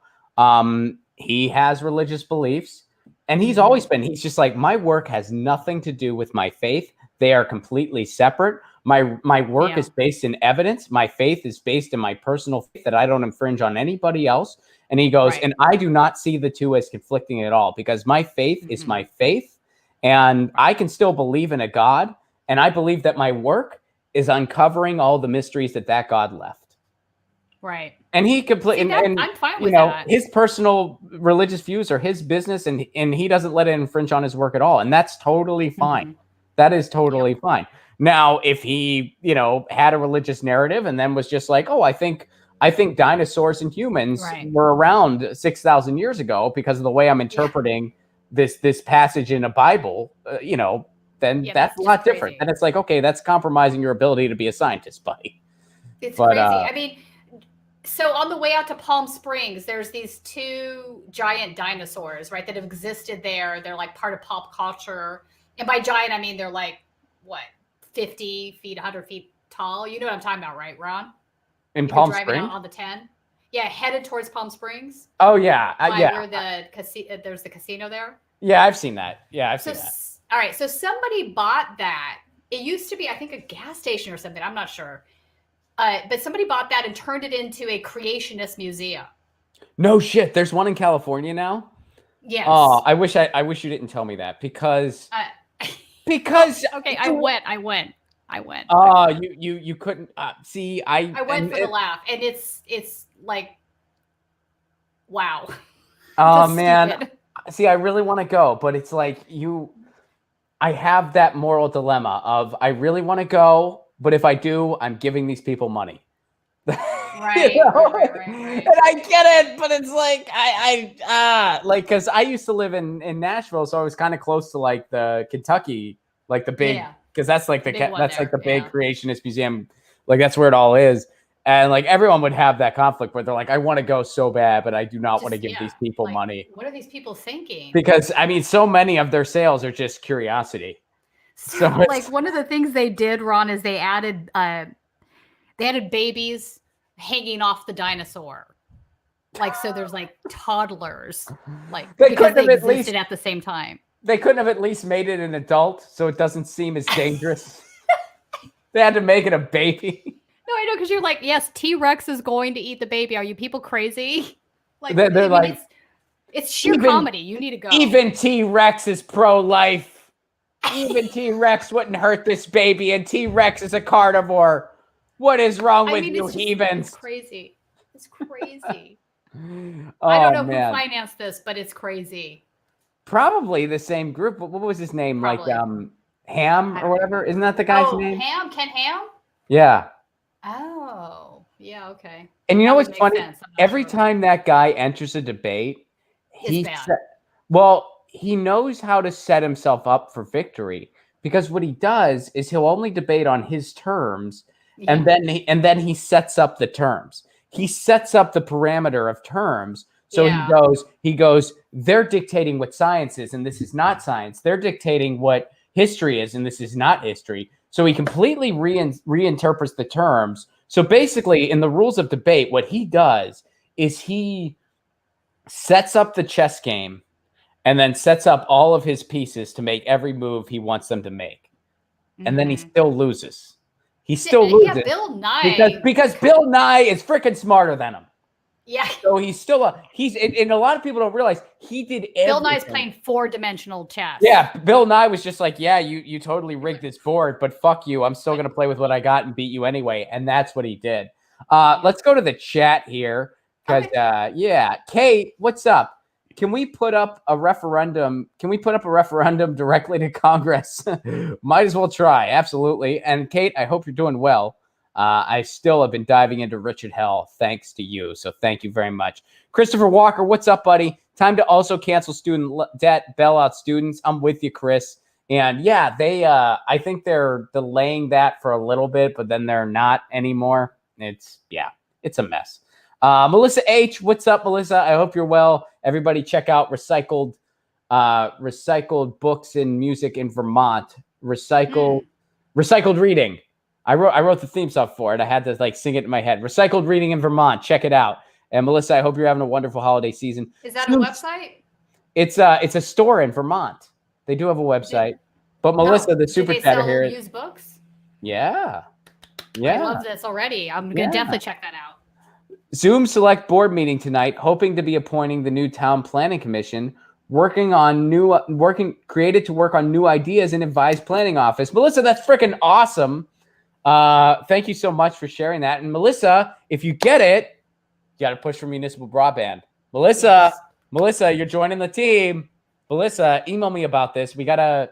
He has religious beliefs, and he's he's just like, my work has nothing to do with my faith. They are completely separate. My work is based in evidence. My faith is based in my personal faith that I don't infringe on anybody else. And he goes, and I do not see the two as conflicting at all, because my faith is my faith, and I can still believe in a God. And I believe that my work is uncovering all the mysteries that God left. Right. And he completely, I'm fine with that. His personal religious views are his business, and he doesn't let it infringe on his work at all. And that's totally fine. That is totally fine. Now, if he, had a religious narrative and then was just like, oh, I think dinosaurs and humans were around 6,000 years ago because of the way I'm interpreting this passage in a Bible, then that's a lot different. And it's like, okay, that's compromising your ability to be a scientist, buddy. It's crazy. I mean, so on the way out to Palm Springs, there's these two giant dinosaurs, right, that have existed there. They're like part of pop culture. And by giant, I mean, they're like, what, 50 feet, 100 feet tall? You know what I'm talking about, right, Ron? In Palm Springs? Driving out on the 10. Yeah, headed towards Palm Springs. Oh, yeah. Where there's the casino there. Yeah, I've seen that. Yeah, I've seen that. All right, so somebody bought that. It used to be, I think, a gas station or something. I'm not sure. But somebody bought that and turned it into a creationist museum. No shit. There's one in California now? Yes. Oh, I wish you didn't tell me that, because okay, I went. Oh, you couldn't see. I went for the laugh, and it's like, wow. Oh man, see, I really want to go, but it's like I have that moral dilemma of I really want to go, but if I do, I'm giving these people money. Right, You know? right. And I get it, but it's like like because I used to live in Nashville, so I was kind of close to like the Kentucky, like the big, because that's like The big one that's there, like the big yeah. creationist museum, like that's where it all is. And like everyone would have that conflict where they're like, I want to go so bad, but I do not want to give these people like, money. What are these people thinking? Because I mean, so many of their sales are just curiosity. So like one of the things they did, Ron, is they added babies hanging off the dinosaur. Like, so there's like toddlers, like because they existed at the same time. They couldn't have at least made it an adult so it doesn't seem as dangerous. They had to make it a baby. No, I know, because you're like, yes, T-Rex is going to eat the baby. Are you people crazy? Like, they're like, it's sheer comedy. You need to go. Even T-Rex is pro-life. Even T-Rex wouldn't hurt this baby, and T-Rex is a carnivore. What is wrong with you heathens? It's crazy. It's crazy. Oh, I don't know who financed this, but it's crazy. Probably the same group. What was his name? Probably. Like Ham or whatever. Isn't that the guy's name? Ken Ham? Yeah. Oh, yeah, okay. And you know what's funny? Every time that guy enters a debate, he knows how to set himself up for victory, because what he does is he'll only debate on his terms, and then he sets up the terms. He sets up the parameter of terms. So he goes, they're dictating what science is, and this is not science. They're dictating what history is, and this is not history. So he completely reinterprets the terms. So basically, in the rules of debate, what he does is he sets up the chess game and then sets up all of his pieces to make every move he wants them to make. And then he still loses. He still loses. Yeah, Bill Nye. Because Bill Nye is freaking smarter than him. Yeah. So he's still and a lot of people don't realize he did everything. Bill Nye's playing 4-dimensional chess. Yeah, Bill Nye was just like, yeah, you totally rigged this board, but fuck you. I'm still going to play with what I got and beat you anyway. And that's what he did. Let's go to the chat here. Because, Kate, what's up? Can we put up a referendum? Directly to Congress? Might as well try. Absolutely. And Kate, I hope you're doing well. I still have been diving into Richard Hell thanks to you. So thank you very much. Christopher Walker, what's up, buddy? Time to also cancel student debt, bail out students. I'm with you, Chris. And yeah, I think they're delaying that for a little bit, but then they're not anymore. It's a mess. Melissa H, what's up, Melissa? I hope you're well. Everybody check out recycled books and music in Vermont. Recycled reading. I wrote the theme song for it. I had to like sing it in my head. Recycled reading in Vermont. Check it out. And Melissa, I hope you're having a wonderful holiday season. Is that a website? It's a store in Vermont. They do have a website. But Melissa, the super chatter here. Used books? Yeah. I love this already. I'm gonna definitely check that out. Zoom select board meeting tonight, hoping to be appointing the new town planning commission, created to work on new ideas and advise planning office. Melissa, that's freaking awesome. Thank you so much for sharing that. And Melissa, if you get it, you got to push for municipal broadband. Melissa, you're joining the team. Melissa, email me about this. We got to,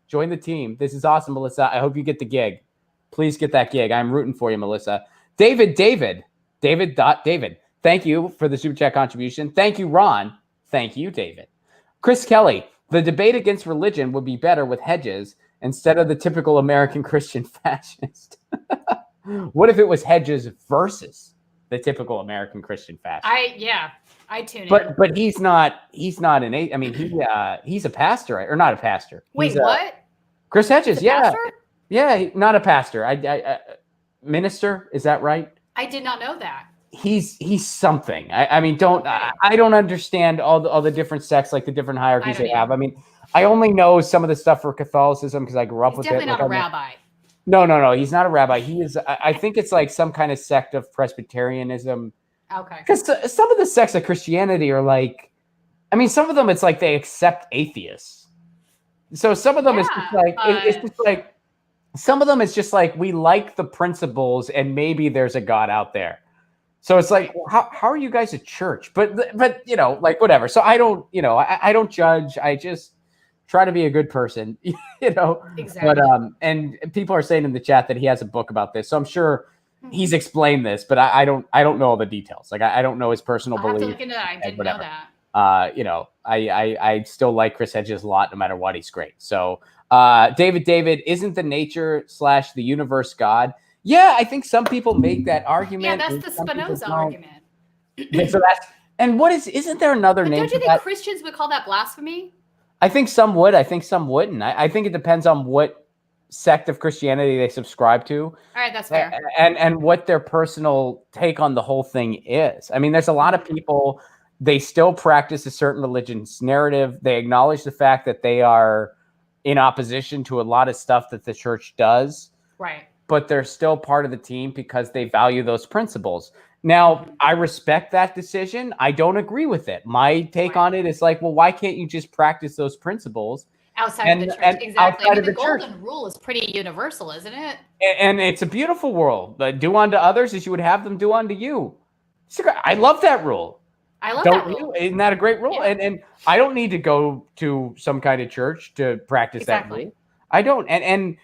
join the team. This is awesome, Melissa. I hope you get the gig. Please get that gig. I'm rooting for you, Melissa. David. Thank you for the super chat contribution. Thank you, Ron. Thank you, David. Chris Kelly, the debate against religion would be better with Hedges instead of the typical American Christian fascist. What if it was Hedges versus the typical American Christian fascist? I tune in. But he's not he's a pastor, right? Or not a pastor. Wait, what? Chris Hedges, pastor? Yeah, not a pastor. I minister, is that right? I did not know that. He's something. I don't understand all the different sects, like the different hierarchies they have. I mean, I only know some of the stuff for Catholicism because I grew up with it. He's definitely not a rabbi. No, he's not a rabbi. He is. I think it's like some kind of sect of Presbyterianism. Okay. Because some of the sects of Christianity are like, I mean, some of them it's like they accept atheists. So some of them it's just like it's just like some of them it's just like we like the principles and maybe there's a God out there. So it's like, how are you guys a church? But like whatever. So I don't, I don't judge. I just try to be a good person, Exactly. But and people are saying in the chat that he has a book about this. So I'm sure he's explained this, but I don't know all the details. Like I don't know his personal I'll have to beliefs. look into that. I didn't know whatever. that. You know, I still like Chris Hedges a lot, no matter what. He's great. So, David, isn't the nature / the universe God? Yeah, I think some people make that argument. Yeah, that's the Some people Spinoza don't. argument. Yeah, so that's isn't there another But name? don't you for think that? Christians would call that blasphemy? I think some would. I think some wouldn't. I think it depends on what sect of Christianity they subscribe to. All right, that's fair. And what their personal take on the whole thing is. I mean, there's a lot of people, they still practice a certain religion's narrative. They acknowledge the fact that they are in opposition to a lot of stuff that the church does. Right. But they're still part of the team because they value those principles. Now, I respect that decision. I don't agree with it. My take on it is like, well, why can't you just practice those principles outside of the church? Exactly. I mean, the golden rule is pretty universal, isn't it? And it's a beautiful rule. Do unto others as you would have them do unto you. I love that rule. I love that rule. Isn't that a great rule? Yeah. And I don't need to go to some kind of church to practice that rule. I don't. And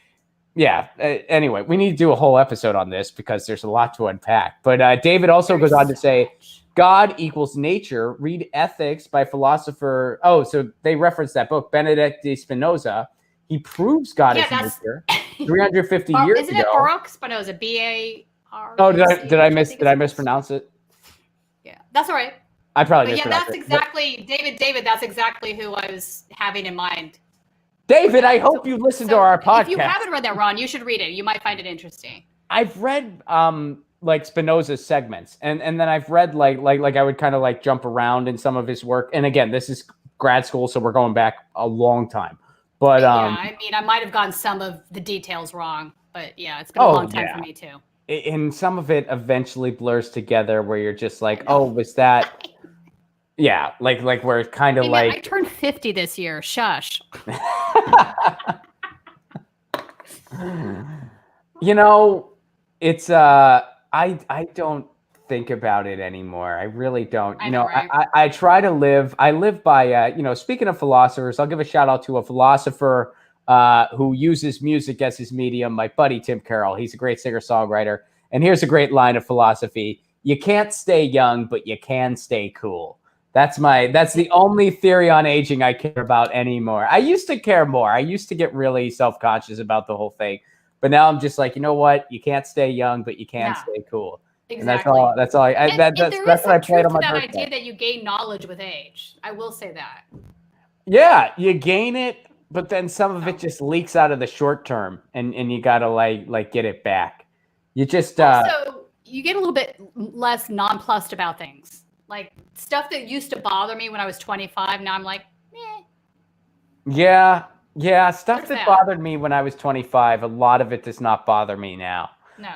yeah, anyway, we need to do a whole episode on this because there's a lot to unpack. But David also goes on to say, God equals nature. Read Ethics by philosopher. Oh, so they reference that book, Benedict de Spinoza. He proves God is nature 350 years ago. Isn't it Baruch Spinoza? B-A-R-U-C? Oh, did I mispronounce it? Yeah, that's all right. I probably mispronounced it. Yeah, that's exactly, David, that's exactly who I was having in mind. David, I hope you listened to our podcast. If you haven't read that, Ron, you should read it. You might find it interesting. I've read like Spinoza's segments, and then I've read like I would kind of like jump around in some of his work. And again, this is grad school, so we're going back a long time. But I mean, I might have gotten some of the details wrong, but yeah, it's been a long time for me too. And some of it eventually blurs together, where you're just like, oh, was that? Yeah, like where it's kind of like. I turned 50 this year. Shush. You know, it's I don't think about it anymore. I really don't. You know, right? I try to live. I live by you know, speaking of philosophers, I'll give a shout out to a philosopher who uses music as his medium, my buddy Tim Carroll. He's a great singer-songwriter. And here's a great line of philosophy: you can't stay young, but you can stay cool. That's the only theory on aging I care about anymore. I used to care more. I used to get really self-conscious about the whole thing. But now I'm just like, you know what? You can't stay young, but you can stay cool. Exactly. And that's all. That's what I played on my birthday. That idea that you gain knowledge with age. I will say that. Yeah, you gain it, but then some of it just leaks out of the short term, and you gotta like get it back. You just also you get a little bit less nonplussed about things. Like stuff that used to bother me when I was 25. Now I'm like, eh. Yeah, stuff that bothered me when I was 25, a lot of it does not bother me now. No,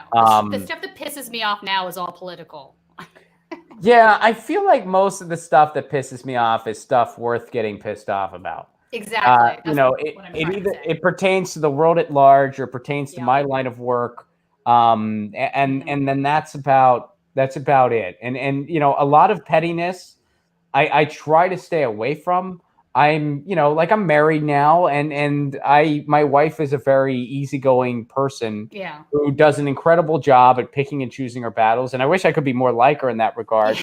the stuff that pisses me off now is all political. Yeah, I feel like most of the stuff that pisses me off is stuff worth getting pissed off about. Exactly. You know, it pertains to the world at large or pertains to my line of work. And then that's about it. And you know, a lot of pettiness I try to stay away from. I'm married now, and my wife is a very easygoing person who does an incredible job at picking and choosing her battles. And I wish I could be more like her in that regard.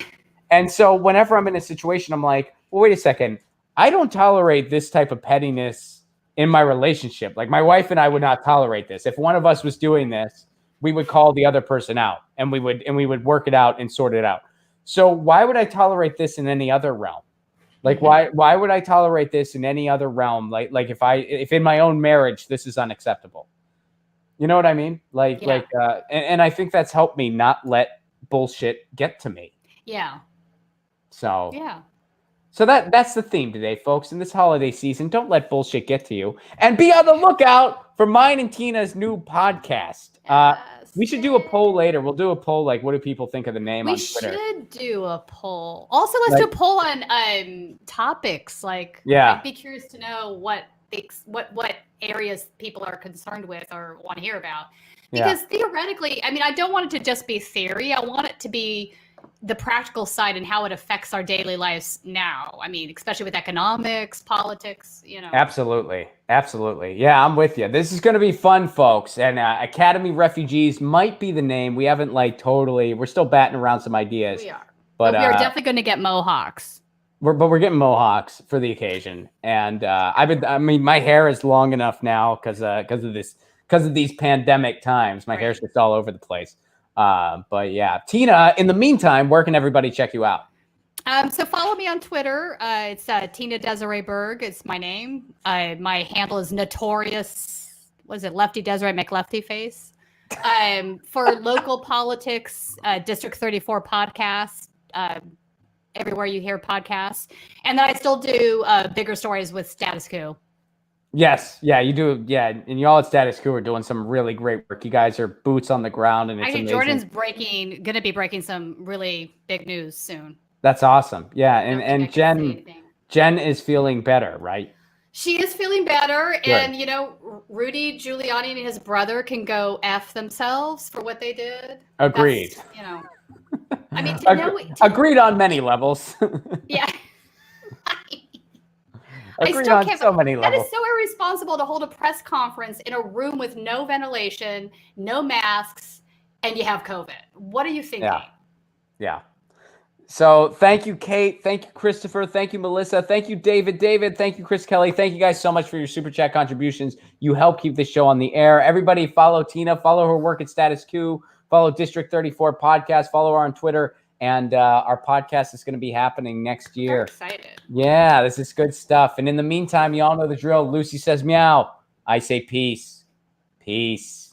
And so whenever I'm in a situation, I'm like, well, wait a second. I don't tolerate this type of pettiness in my relationship. Like my wife and I would not tolerate this. If one of us was doing this, we would call the other person out, and we would work it out and sort it out. So why would I tolerate this in any other realm? Like, why would I tolerate this in any other realm? Like if in my own marriage, this is unacceptable. You know what I mean? And I think that's helped me not let bullshit get to me. Yeah. So that's the theme today, folks. In this holiday season, don't let bullshit get to you, and be on the lookout for mine and Tina's new podcast. We should do a poll later. We'll do a poll like, what do people think of the name on Twitter? We should do a poll. Also, let's do a poll on topics. Like, I'd be curious to know what areas people are concerned with or want to hear about. Because theoretically, I mean, I don't want it to just be theory. I want it to be the practical side and how it affects our daily lives now. I mean, especially with economics, politics, you know. Absolutely. Absolutely. Yeah, I'm with you. This is going to be fun, folks. And Academy Refugees might be the name. We haven't we're still batting around some ideas. We are. But we are definitely going to get mohawks. We're getting mohawks for the occasion. And my hair is long enough now because of these pandemic times. My hair's just all over the place. But yeah, Tina, in the meantime, where can everybody check you out? So follow me on Twitter. It's Tina-Desiree Berg. It's my name. My handle is notorious. What is it? Lefty Desiree McLefty face. For local politics, District 34 podcast, everywhere you hear podcasts. And then I still do bigger stories with Status Quo. Yes, yeah, you do. Yeah, and y'all at Status Quo are doing some really great work. You guys are boots on the ground, and it's amazing. Jordan's going to be breaking some really big news soon. That's awesome. Yeah, and Jen is feeling better, right? She is feeling better, good. And Rudy Giuliani and his brother can go F themselves for what they did. Agreed. I mean, agreed on many levels. Yeah. Agreed on so many levels. That is so irresponsible to hold a press conference in a room with no ventilation, no masks, and you have COVID. What are you thinking? Yeah. So thank you, Kate. Thank you, Christopher. Thank you, Melissa. Thank you, David. Thank you, Chris Kelly. Thank you guys so much for your super chat contributions. You help keep this show on the air. Everybody follow Tina. Follow her work at Status Quo. Follow District 34 Podcast. Follow her on Twitter. And our podcast is going to be happening next year. I'm excited. Yeah, this is good stuff. And in the meantime, you all know the drill. Lucy says meow. I say peace. Peace.